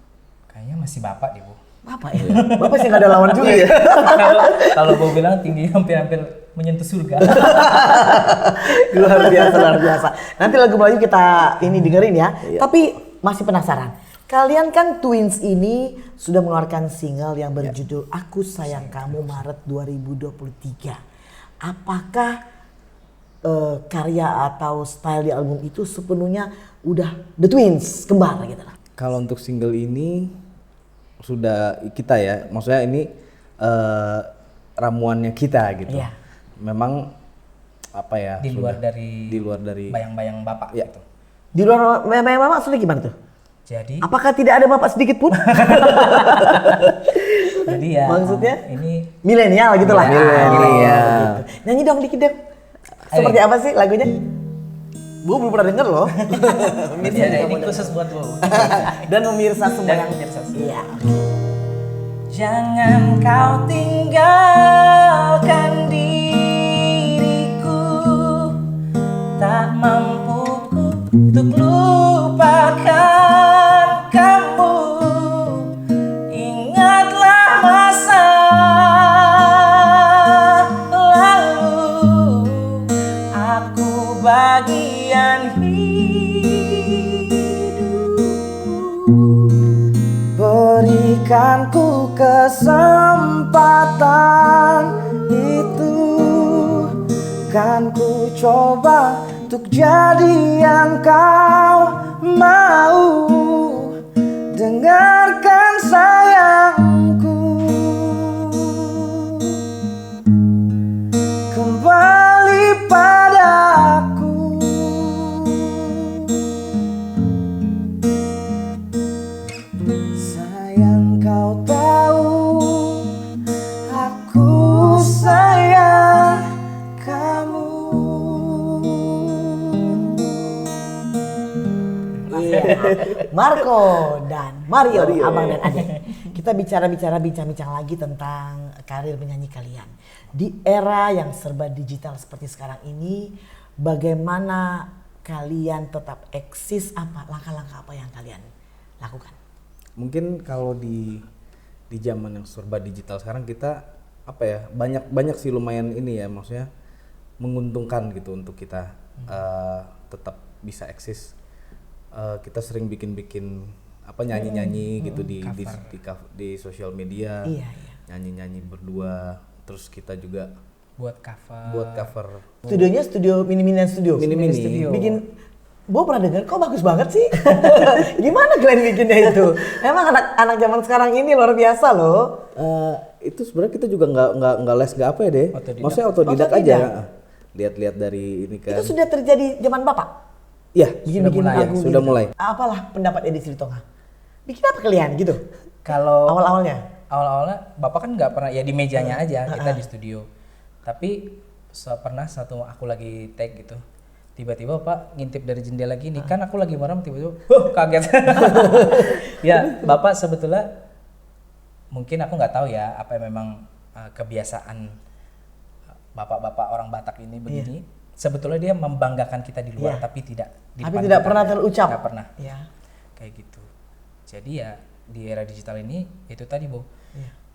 Kayaknya masih bapak deh, Bu. Bapak ya? Bapak sih gak ada lawan juga ya? Kalau Bu bilang tinggi hampir menyentuh surga. Luar biasa, luar biasa. Nanti lagu Melayu kita ini dengerin ya. Tapi masih penasaran. Kalian kan Twins ini sudah mengeluarkan single yang berjudul Aku Sayang Kamu Maret 2023. Apakah karya atau style di album itu sepenuhnya udah The Twins kembar gitu lah? Kalau untuk single ini sudah kita ya, maksudnya ini ramuannya kita gitu. Iya. Memang apa ya? Di luar dari bayang-bayang bapak Ya. gitu. Di luar memang maksudnya gimana tuh? Jadi Apakah tidak ada bapak sedikit pun? ya Maksudnya? ini Milenial gitu lah. Milenial. Gitu. Nyanyi dong dikit dong. Seperti apa sih lagunya? Bu belum pernah denger loh. ini khusus buat Bu. Dan pemirsa semua yang pemirsa semua. Iya. Jangan kau tinggalkan diriku, tak mampu ku untuk lupakan kamu. Ingatlah masa lalu, aku bagian hidupku. Berikan ku kesempatan itu, kan ku coba untuk jadi yang kau mau. Dengarkan sayangku, kembali padaku. Sayang kau tahu, aku sayang kamu. Marco dan Mario, abang dan adik. Kita bincang-bincang lagi tentang karir penyanyi kalian. Di era yang serba digital seperti sekarang ini, bagaimana kalian tetap eksis, apa langkah-langkah apa yang kalian lakukan? Mungkin kalau di zaman yang serba digital sekarang kita apa ya, banyak sih lumayan ini ya, maksudnya menguntungkan gitu untuk kita tetap bisa eksis. Kita sering bikin apa nyanyi gitu di sosial media. Iya. Nyanyi berdua, terus kita juga Buat cover. cover. Studio mini-minian studio. Mini-mini. Studio. Bikin, Bo pernah dengar, kok bagus banget sih? Gimana kalian bikinnya itu? Emang anak zaman sekarang ini luar biasa loh. Itu sebenarnya kita juga nggak les nggak apa ya deh. Otodidak. Maksudnya otodidak aja. Lihat-lihat dari ini kan. Itu sudah terjadi zaman Bapak? Iya, Bikin-bikin sudah mulai. lagu Sudah gitu. mulai. Apalah pendapat Edi Silitonga? Bikin apa kalian gitu? Kalau Awal-awalnya? awalnya bapak kan nggak pernah ya di mejanya aja, kita di studio. Tapi pernah aku lagi take gitu, tiba-tiba bapak ngintip dari jendela gini, kan aku lagi merem, tiba-tiba kaget. Ya bapak sebetulnya mungkin aku nggak tahu ya apa memang kebiasaan bapak-bapak orang Batak ini begini. Sebetulnya dia membanggakan kita di luar, tapi tidak di Tapi depan tidak kita. pernah terucap. Tidak pernah. Iya. Kayak gitu. Jadi ya di era digital ini itu tadi Bu,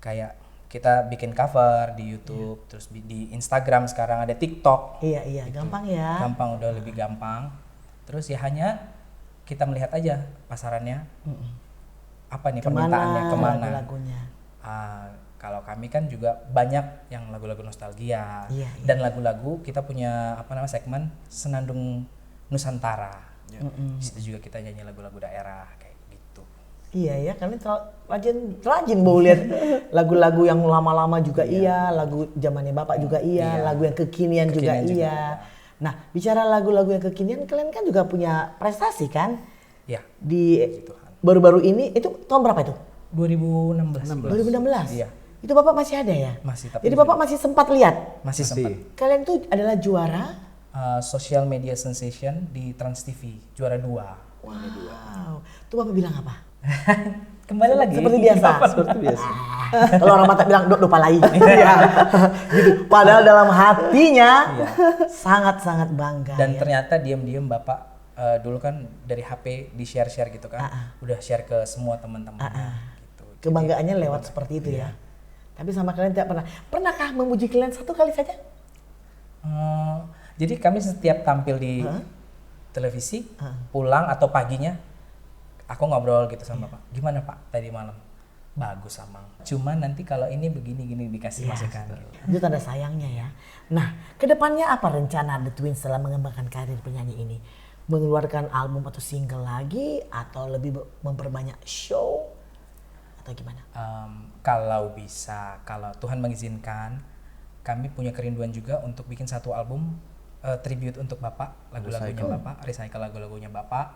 kayak kita bikin cover di YouTube, terus di Instagram, sekarang ada TikTok. Iya, gampang ya. Gampang, udah lebih gampang. Terus ya hanya kita melihat aja pasarannya, apa nih permintaannya kemana. lagunya. Kalau kami kan juga banyak yang lagu-lagu nostalgia, Iya. dan lagu-lagu kita punya segmen Senandung Nusantara. Di situ juga kita nyanyi lagu-lagu daerah kayak gitu. Iya ya, kalian rajin mau lihat lagu-lagu yang lama-lama juga lagu zamannya Bapak juga lagu yang kekinian juga iya. Nah, bicara lagu-lagu yang kekinian, kalian kan juga punya prestasi kan? Iya. Di baru-baru ini itu tahun berapa itu? 2016. 2016. Iya. Itu Bapak masih ada ya? Masih, tapi Jadi Bapak masih sempat lihat? masih sempat. Kalian tuh adalah juara? Social media sensation di Trans TV, juara 2. Wow. Tuh Bapak bilang apa? Kembali lagi. Seperti biasa. Seperti biasa. Kalau orang Batak bilang dok palai. Iya. Gitu. Padahal dalam hatinya sangat-sangat bangga. Dan ya. ternyata diam-diam Bapak dulu kan dari HP di share-share gitu kan. Udah share ke semua teman-temannya gitu. Kebanggaannya lewat seperti itu ya. Tapi sama kalian tidak pernah. Pernahkah memuji kalian satu kali saja? Jadi kami setiap tampil di televisi, pulang atau paginya, aku ngobrol gitu sama Pak. Gimana Pak tadi malam? Bagus Amang. Cuman nanti kalau ini begini-gini dikasih masukan. Itu tanda sayangnya ya. Nah, kedepannya apa rencana The Twins setelah mengembangkan karir penyanyi ini? Mengeluarkan album atau single lagi? Atau lebih memperbanyak show? Atau gimana? Kalau bisa, kalau Tuhan mengizinkan, kami punya kerinduan juga untuk bikin satu album tribute untuk Bapak, lagu-lagunya Bapak, recycle lagu-lagunya Bapak.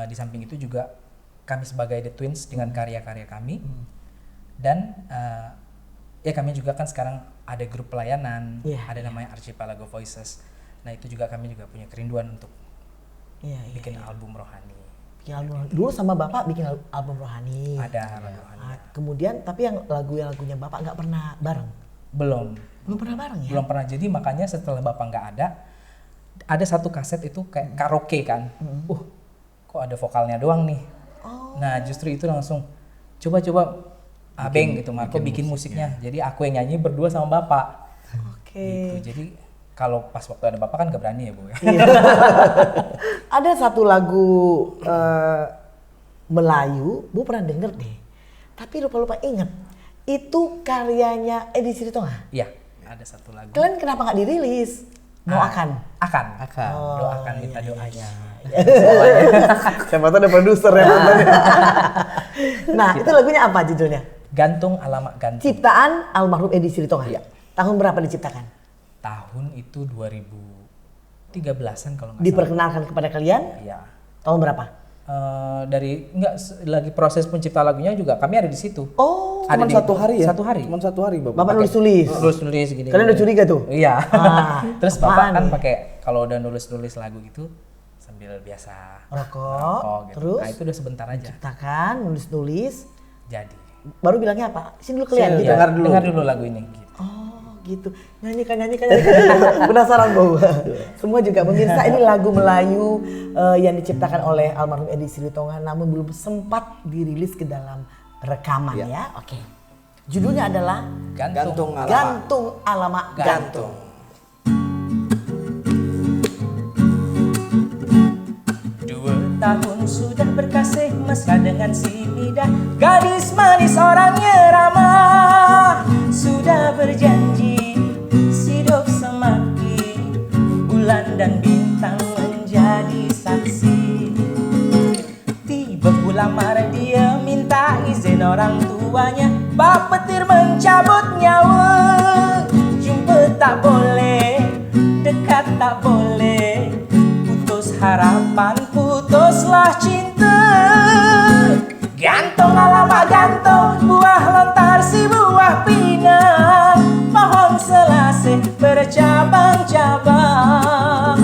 Di samping itu juga kami sebagai The Twins dengan karya-karya kami. Dan ya kami juga kan sekarang ada grup pelayanan, ada namanya Archipelago Voices. Nah itu juga kami juga punya kerinduan untuk bikin album rohani. Dulu sama Bapak bikin album rohani. Ada album rohani. Kemudian tapi yang lagunya Bapak nggak pernah bareng? Belum Pernah bareng ya? Belum pernah. Jadi makanya setelah Bapak nggak ada satu kaset itu kayak karaoke kan. Kok ada vokalnya doang nih. Nah justru itu langsung coba Abeng gitu Marco bikin musiknya. Jadi aku yang nyanyi berdua sama Bapak. Gitu. Jadi kalau pas waktu ada Bapak kan gak berani ya Bu ya. Ada satu lagu Melayu, Bu pernah denger deh. Tapi lupa inget. Itu karyanya Edi Sritonga. Iya, ada satu lagu. Kalian kenapa nggak dirilis? Akan. Doakan minta doanya. Siapa tahu ada produser ya nontonnya. Nah, itu lagunya apa judulnya? Gantung Alamak Gantung. Ciptaan almarhum Edi Sritonga. Iya. Tahun berapa diciptakan? Tahun itu 2013-an kalau nggak salah. Diperkenalkan kepada kalian? Iya. Tahun berapa? Lagi proses pencipta lagunya juga kami ada di situ. Oh, Cuma satu hari ya? Satu hari. Cuma 1 hari Bapak nulis-nulis. Nulis gini. Kalian udah curiga tuh? Iya. Terus apaan Bapak kan nih? pakai kalau udah nulis lagu gitu sambil biasa Rokok, gitu. terus? Nah itu udah sebentar aja. Ciptakan, nulis. Jadi. Baru bilangnya apa? Sini dulu kalian gitu. Iya, dengar dulu lagu ini. Gitu. Oh gitu, nyanyikan. Penasaran Bu. Semua juga pemirsa, ini lagu Melayu yang diciptakan oleh almarhum Edi Sritonga namun belum sempat dirilis ke dalam rekaman ya. Oke. Judulnya adalah Gantung Alamak. Gantung Alamak Gantung. 2 tahun sudah berkasih mesra dengan si bidah, gadis manis orangnya ramah. Sudah berjanji hidup semati, bulan dan bintang menjadi saksi. Tiba pula marah dia minta izin orang tuanya, bak petir mencabut nyawa. Jumpa tak boleh, dekat tak boleh, putus harapan, putuslah cinta. Gantung alamak gantung, buah lontar si buah pinang, pohon selasih bercabang-cabang.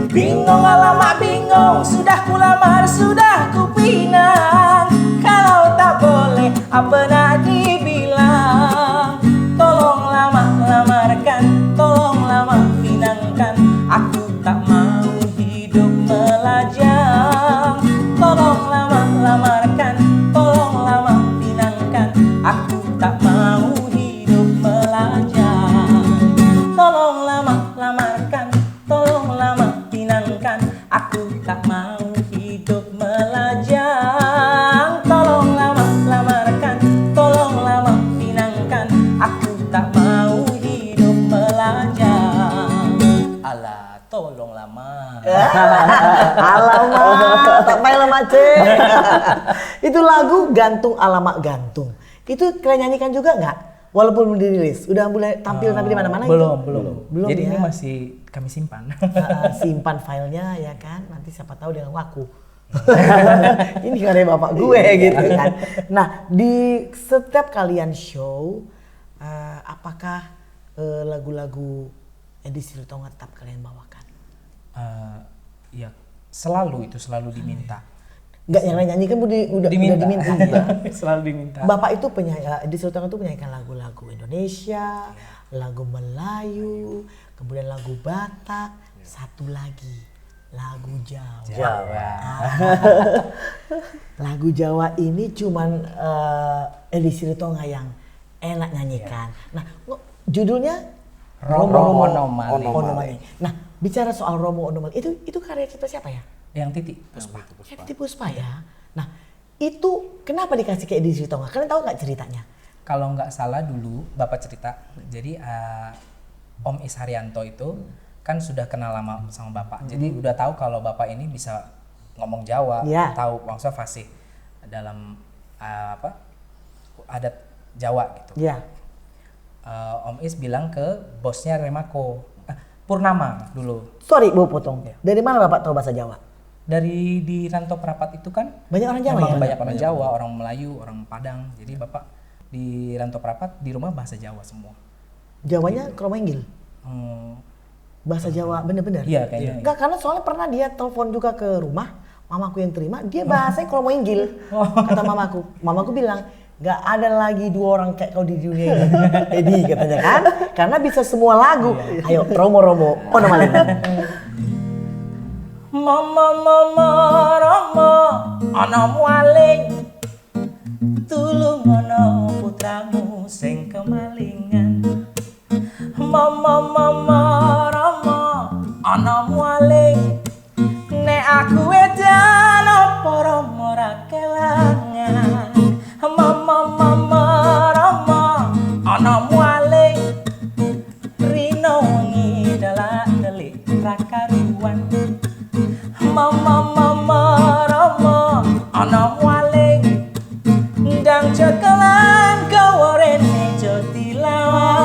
Bingung alamak bingung, sudah ku lamar, sudah ku pinang. Kalau tak boleh, apa nak dibilang? Tolong lamarkan, tolong lama pinangkan. Aku tak mau hidup melajang. Tolong lamarkan, tolong lama pinangkan. Aku tak mau hidup melajang. Tolong lamarkan, tolong lama pinangkan. Aku tak mau hidup melajang. Tolong lamarkan, tolong lama pinangkan. Aku tak mau hidup melajang. Alah, tolong lamar. Alamak, tak payah lama cek. Itu lagu Gantung Alamak Gantung. Itu kalian nyanyikan juga nggak? Walaupun belum dirilis, udah mulai tampil di mana-mana Belum. Belum Jadi ya? ini masih kami simpan. Simpan filenya ya kan, nanti siapa tahu dia ngaku. Ini karya bapak gue gitu kan. Nah di setiap kalian show apakah lagu-lagu Edi Silitonga tetap kalian bawakan? Ya selalu diminta. Enggak, yang lain nyanyi kan udah diminta ya. Selalu diminta. Bapak itu Edi Silitonga itu penyanyikan lagu-lagu Indonesia, lagu Melayu, kemudian lagu Batak, satu lagi lagu Jawa. Lagu Jawa ini cuman Edi Silitonga yang enak nyanyikan. Nah, judulnya Romo Onomali. Nah, bicara soal Romo Onomali, itu karya cipta siapa ya? Yang Titi Puspa. Titi Puspa ya. Nah, itu kenapa dikasih ke Edi Silitonga? Kalian tahu nggak ceritanya? Kalau nggak salah dulu Bapak cerita, jadi Om Is Haryanto itu kan sudah kenal lama sama Bapak. Jadi udah tahu kalau Bapak ini bisa ngomong Jawa, tahu maksudnya fasih dalam adat Jawa gitu. Iya. Om Is bilang ke bosnya Remako, Purnama dulu. Sorry, Bu potong. Dari mana Bapak tahu bahasa Jawa? Dari di Rantau Prapat itu kan banyak orang Jawa ya? Banyak orang Jawa, orang Melayu, orang Padang. Jadi Bapak di Rantau Prapat di rumah bahasa Jawa semua. Jawanya Kromenggil? Bahasa Jawa bener-bener? Iya kayaknya. Enggak, karena soalnya pernah dia telepon juga ke rumah, mamaku yang terima, dia bahasanya Kromenggil. Kata mamaku. Mamaku bilang, nggak ada lagi dua orang kayak kau di dunia ini. Edi katanya kan, karena bisa semua lagu. Ayo, Romo Onomali. Mama Romo Onomali, tulung ono putramu sing kemalingan. Mama Romo Onomali, nek aku edan apa Romo ra kelangan. Mama Romo Onomali, rino wengi dalak-delik ra karuan. Mama Romo Onomali, ndang cekelan kawarene jotilawan.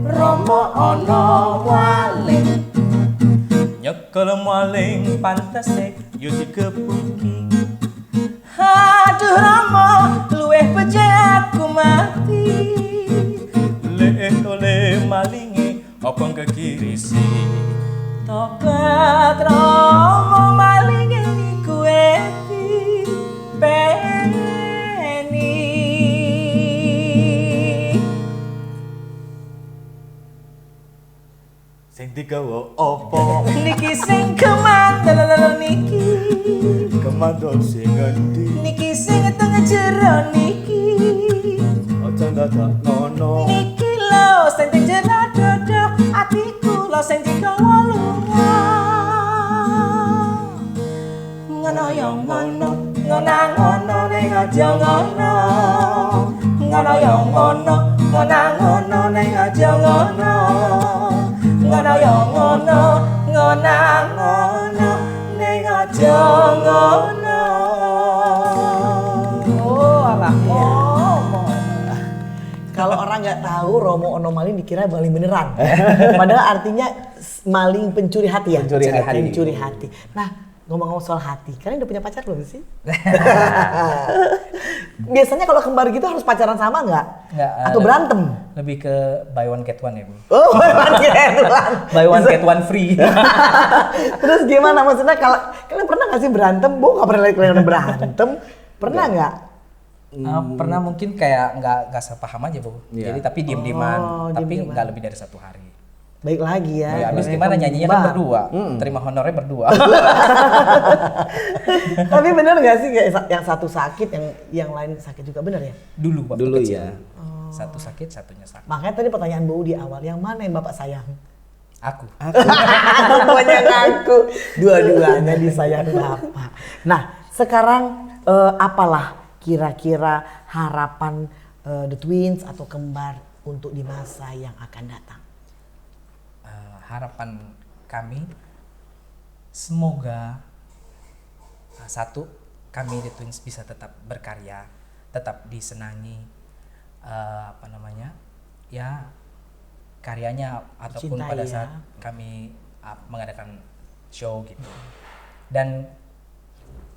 Romo Onomali, nyekel maling pantese yo dikepuki. Aduh Romo, luweh beje aku mati. Oleh malinge apa kekirisi. Tobat Romo malinge niku eti peni. Sing digawa apa? Niki sing kemandel niki. Kemandol sing endi? Niki sing teng jero niki. Aja dadak nono. Niki lho sing teng jero dodo atiku lho sing digawa lunga. Ngono yo ngono, ngono ning aja ngono. Ngono yo ngono, ngono ning aja ngono. Ngono yo ngono, ngono ning aja ngono. Oh, alah ngomong. Kalau orang nggak tahu Romo Onomali dikira maling beneran. Padahal artinya maling pencuri hati ya? Pencuri hati. Nah, ngomong-ngomong soal hati, kalian udah punya pacar belum sih? Biasanya kalau kembar gitu harus pacaran sama nggak? Atau berantem? Lebih ke buy one get one ya Bu. Oh, buy one get one. Buy one get one free. Terus gimana maksudnya kalau kalian pernah nggak sih berantem? Bu nggak pernah lihat kalian berantem? Pernah nggak? Pernah mungkin kayak nggak sepaham aja Bu. Jadi tapi diem-dieman, tapi nggak lebih dari 1 hari. Baik lagi ya. Ya, habis gimana nyanyinya kan berdua, terima honornya berdua. Tapi bener gak sih kayak yang satu sakit, yang lain sakit juga, bener ya? Dulu waktu Dulu kecil. ya. Satu sakit, satunya sakit. Makanya tadi pertanyaan Bu di awal, yang mana yang Bapak sayang? Aku. Semuanya ngaku, dua-duanya disayang Bapak. Nah, sekarang apalah kira-kira harapan The Twins atau kembar untuk di masa yang akan datang? Harapan kami semoga satu, kami The Twins bisa tetap berkarya, tetap disenangi, ya karyanya ataupun Cintai pada ya. saat kami mengadakan show gitu. Dan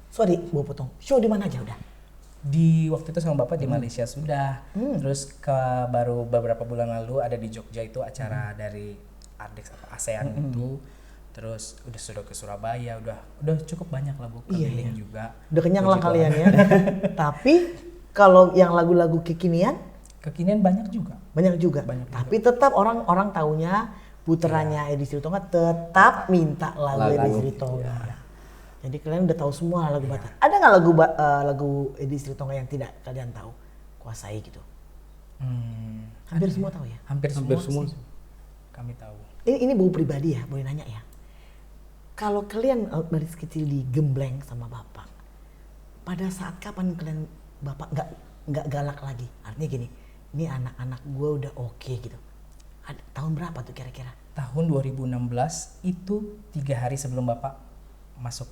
Sorry, Bu potong. Show di mana aja udah? Di waktu itu sama Bapak di Malaysia sudah. Terus baru beberapa bulan lalu ada di Jogja itu acara dari ADEX apa ASEAN itu. Terus sudah ke Surabaya, udah cukup banyak lah Bu, keliling juga. Udah kenyang lah kalian ya. Tapi kalau yang lagu-lagu kekinian banyak juga. Banyak juga. Tapi tetap orang taunya putranya Edi Sritonga tetap minta lagu Edi Sritonga. Jadi kalian udah tahu semua lagu Batak. Ada nggak lagu Edi Sritonga yang tidak kalian tahu, kuasai gitu? Hampir semua tahu ya? Hampir semua sih. Kami tahu. Ini Bu pribadi ya, boleh nanya ya. Kalau kalian dari kecil digembleng sama Bapak, pada saat kapan kalian Bapak nggak galak lagi? Artinya gini, ini anak-anak gue udah oke gitu. Tahun berapa tuh kira-kira? Tahun 2016 itu 3 hari sebelum Bapak masuk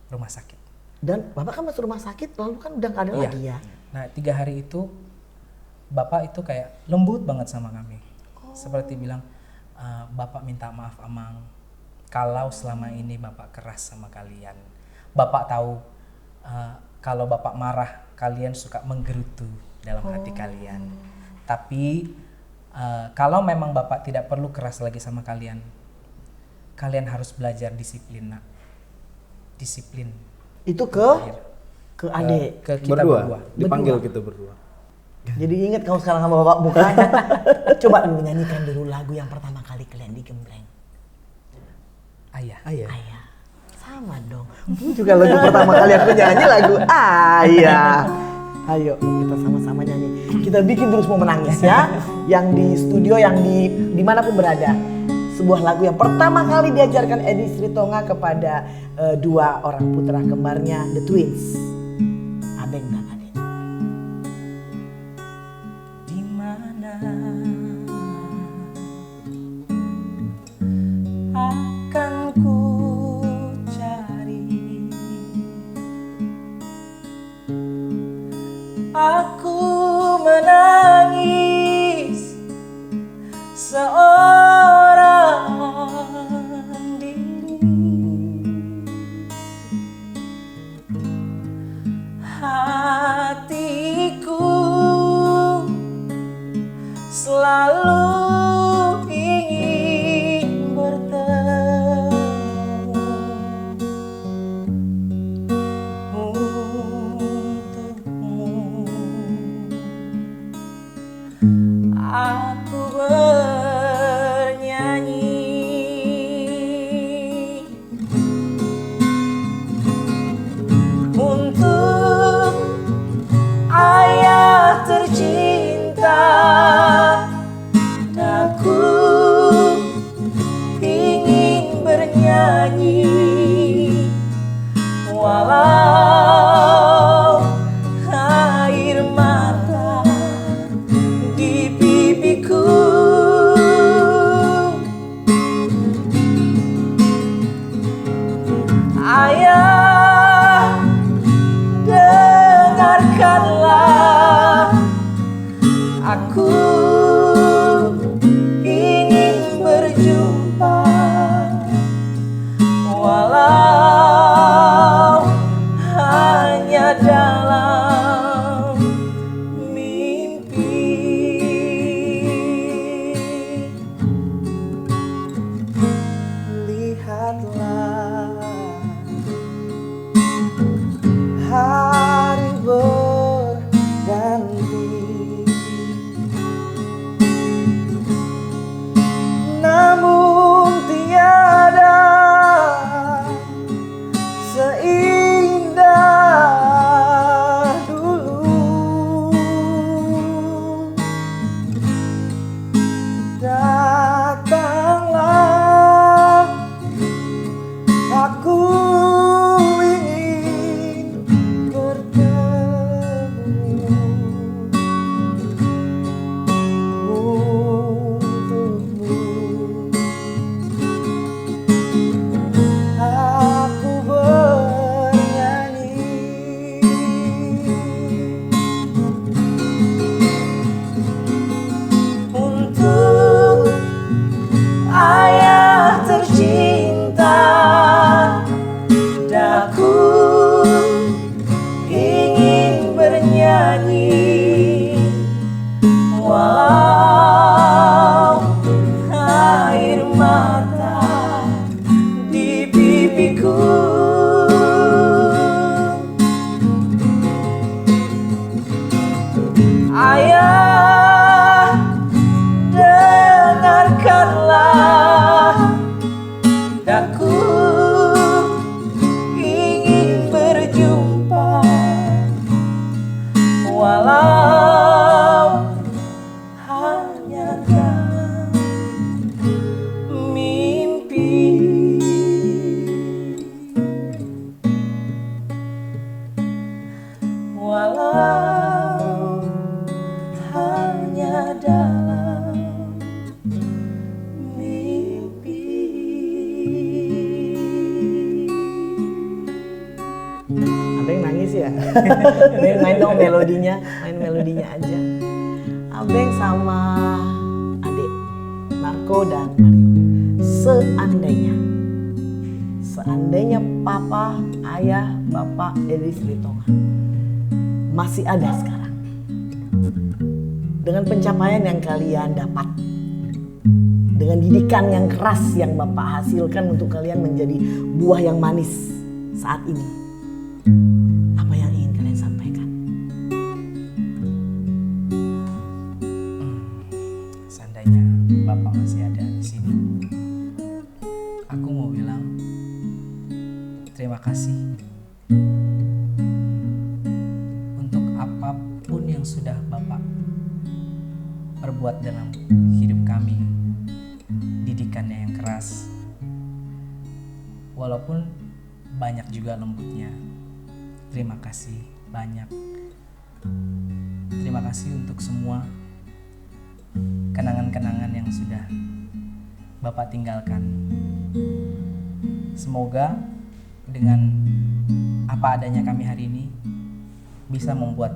rumah sakit. Dan Bapak kan masuk rumah sakit lalu kan udah nggak ada lagi ya? Nah 3 hari itu Bapak itu kayak lembut banget sama kami. Seperti bilang, Bapak minta maaf Amang. Kalau selama ini Bapak keras sama kalian. Bapak tahu kalau Bapak marah kalian suka menggerutu dalam hati kalian. Tapi kalau memang Bapak tidak perlu keras lagi sama kalian, kalian harus belajar disiplin nak. Disiplin. Itu ke adik? Ke kita berdua. Dipanggil kita berdua. Jadi ingat kamu sekarang sama Bapak bukan? Coba dulu nyanyikan dulu lagu yang pertama kali kalian digembleng. Ayah. Sama dong. Juga lagu pertama kali aku nyanyi lagu Ayah. Ayo kita sama-sama nyanyi. Kita bikin terus mau menangis ya. Yang di studio, yang dimanapun berada. Sebuah lagu yang pertama kali diajarkan Edi Sritonga kepada 2 orang putra kembarnya, The Twins, Abeng dan Ade. Di mana akan ku cari aku menangis seorang diri, hatiku selalu ingin bertemu untukmu. Aku bernyanyi untuk ayah tercinta. Aku ingin bernyanyi walau air mata di pipiku. Ayah, dengarkanlah aku ingin berjumpa walau hanya dalam mimpi. Lihatlah hari berganti, namun tiada seindah dulu. Datanglah, aku ingin bertemu untukmu. Aku bernyanyi untuk main dong melodinya, main melodinya aja. Abeng sama adik Marco dan Mario. Seandainya papa, ayah, bapak Edi Silitonga masih ada sekarang, dengan pencapaian yang kalian dapat, dengan didikan yang keras yang bapak hasilkan untuk kalian menjadi buah yang manis saat ini, apa yang ingin kalian sampaikan? Seandainya bapak masih ada di sini, aku mau bilang terima kasih untuk apapun yang sudah bapak perbuat dalam hidup kami. Didikannya yang keras, walaupun banyak juga lembutnya. Terima kasih banyak. Terima kasih untuk semua kenangan-kenangan yang sudah bapak tinggalkan. Semoga dengan apa adanya kami hari ini bisa membuat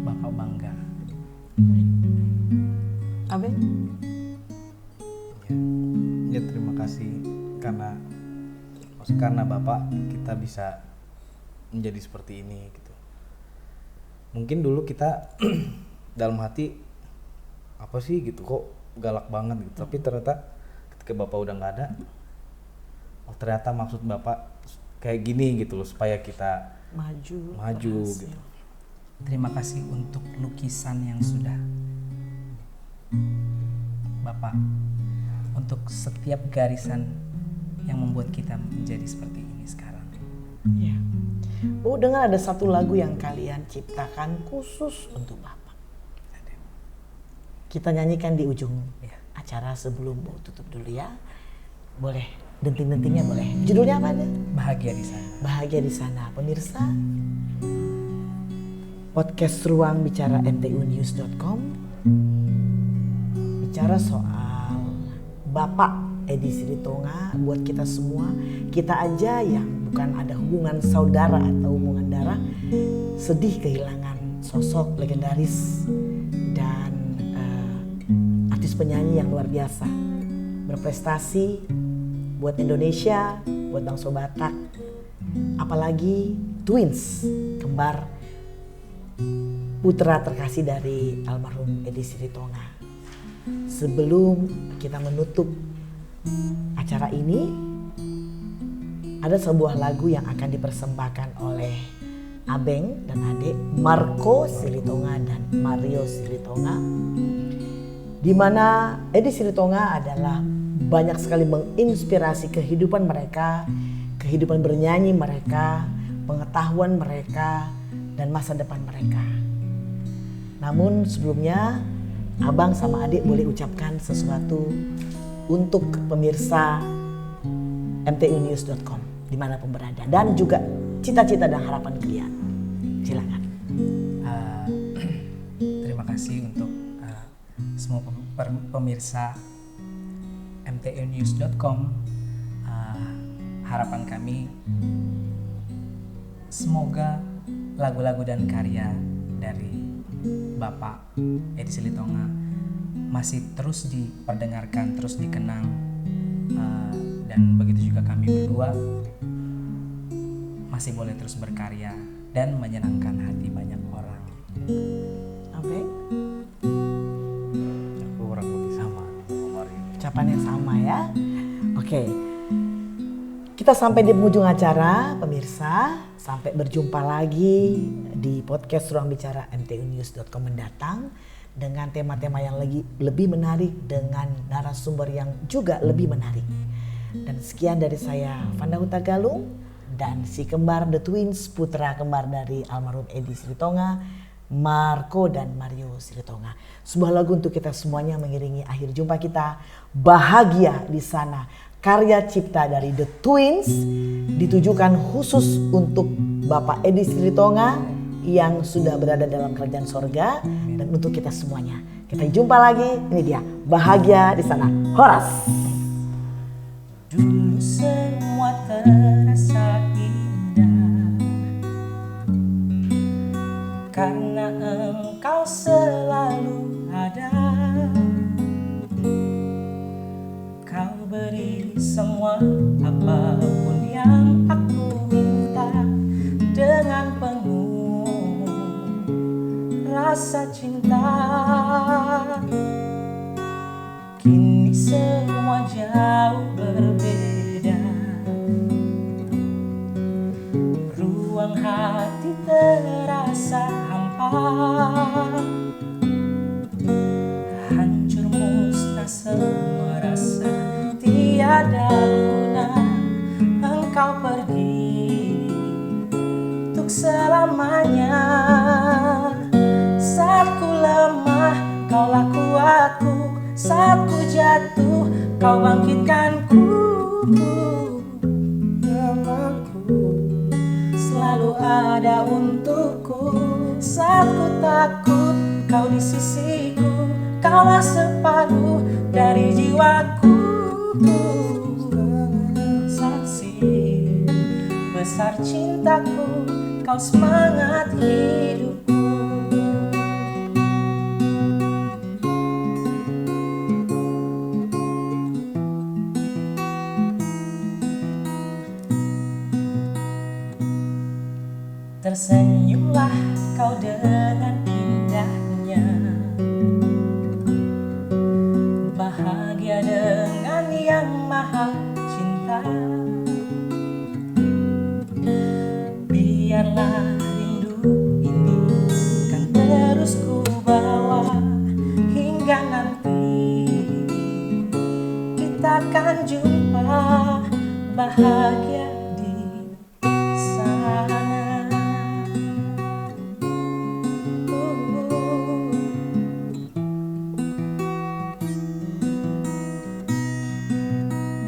bapak bangga. Abeng? Ya terima kasih karena bapak kita bisa menjadi seperti ini gitu. Mungkin dulu kita dalam hati apa sih gitu, kok galak banget gitu, tapi ternyata ketika bapak udah nggak ada, oh ternyata maksud bapak kayak gini gitu loh, supaya kita maju gitu. Terima kasih untuk lukisan yang sudah bapak, untuk setiap garisan yang membuat kita menjadi seperti ini sekarang. Iya. Dengar ada satu lagu yang kalian ciptakan khusus untuk bapak. Kita nyanyikan di ujung acara sebelum mau tutup dulu ya. Boleh, denting-dentingnya boleh. Judulnya apa nih? Bahagia di sana. Bahagia di sana. Pemirsa, podcast Ruang Bicara mtunews.com bicara soal Bapak Edi Silitonga. Buat kita semua, kita aja yang bukan ada hubungan saudara atau hubungan darah, sedih kehilangan sosok legendaris dan artis penyanyi yang luar biasa, berprestasi buat Indonesia, buat bangsa Batak, apalagi twins, kembar putra terkasih dari almarhum Edi Silitonga. Sebelum kita menutup acara ini, ada sebuah lagu yang akan dipersembahkan oleh Abeng dan adik Marco Silitonga dan Mario Silitonga, di mana Edi Silitonga adalah banyak sekali menginspirasi kehidupan mereka, kehidupan bernyanyi mereka, pengetahuan mereka, dan masa depan mereka. Namun sebelumnya, Abang sama adik boleh ucapkan sesuatu untuk pemirsa mtunews.com dimanapun berada, dan juga cita-cita dan harapan kalian. Silakan. Terima kasih untuk semua pemirsa mtunews.com. Harapan kami semoga lagu-lagu dan karya dari Bapak Edi Silitonga masih terus diperdengarkan, terus dikenang, dan begitu juga kami berdua masih boleh terus berkarya dan menyenangkan hati banyak orang. Abeng? Aku kurang lebih sama Mario. Ucapan yang sama ya. Oke. Kita sampai di penghujung acara, pemirsa. Sampai berjumpa lagi di podcast Ruang Bicara mtunews.com mendatang dengan tema-tema yang lebih menarik, dengan narasumber yang juga lebih menarik. Dan sekian dari saya, Fanda Hutagalung, dan si kembar The Twins, putra kembar dari almarhum Edi Silitonga, Marco dan Mario Silitonga. Sebuah lagu untuk kita semuanya mengiringi akhir jumpa kita. Bahagia di sana, karya cipta dari The Twins, ditujukan khusus untuk Bapak Edi Silitonga yang sudah berada dalam kerajaan sorga, dan untuk kita semuanya. Kita jumpa lagi, ini dia, Bahagia di Sana. Horas. Dulu semua terasa indah, karena Engkau selalu ada. Kau beri semua apapun yang aku minta, dengan penuh rasa cinta. Kini semua jauh berbeda, ruang hati terasa hampa, hancur musnah semua rasa, tiada guna. Engkau pergi untuk selamanya. Saat ku lemah, Kaulah kuatku. Saat ku jatuh, Kau bangkitkanku. Namaku selalu ada untukku. Saat ku takut, Kau di sisiku. Kaulah separuh dari jiwaku. Saksi besar cintaku, Kau semangat hidupku. Tersenyumlah Kau dengan indahnya, bahagia dengan yang maha cinta. Biarlah rindu ini kan terus ku bawa hingga nanti kita akan jumpa bahagia di sana.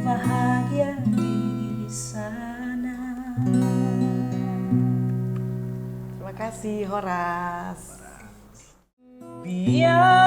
Bahagia di sana. Terima kasih Horas. Biar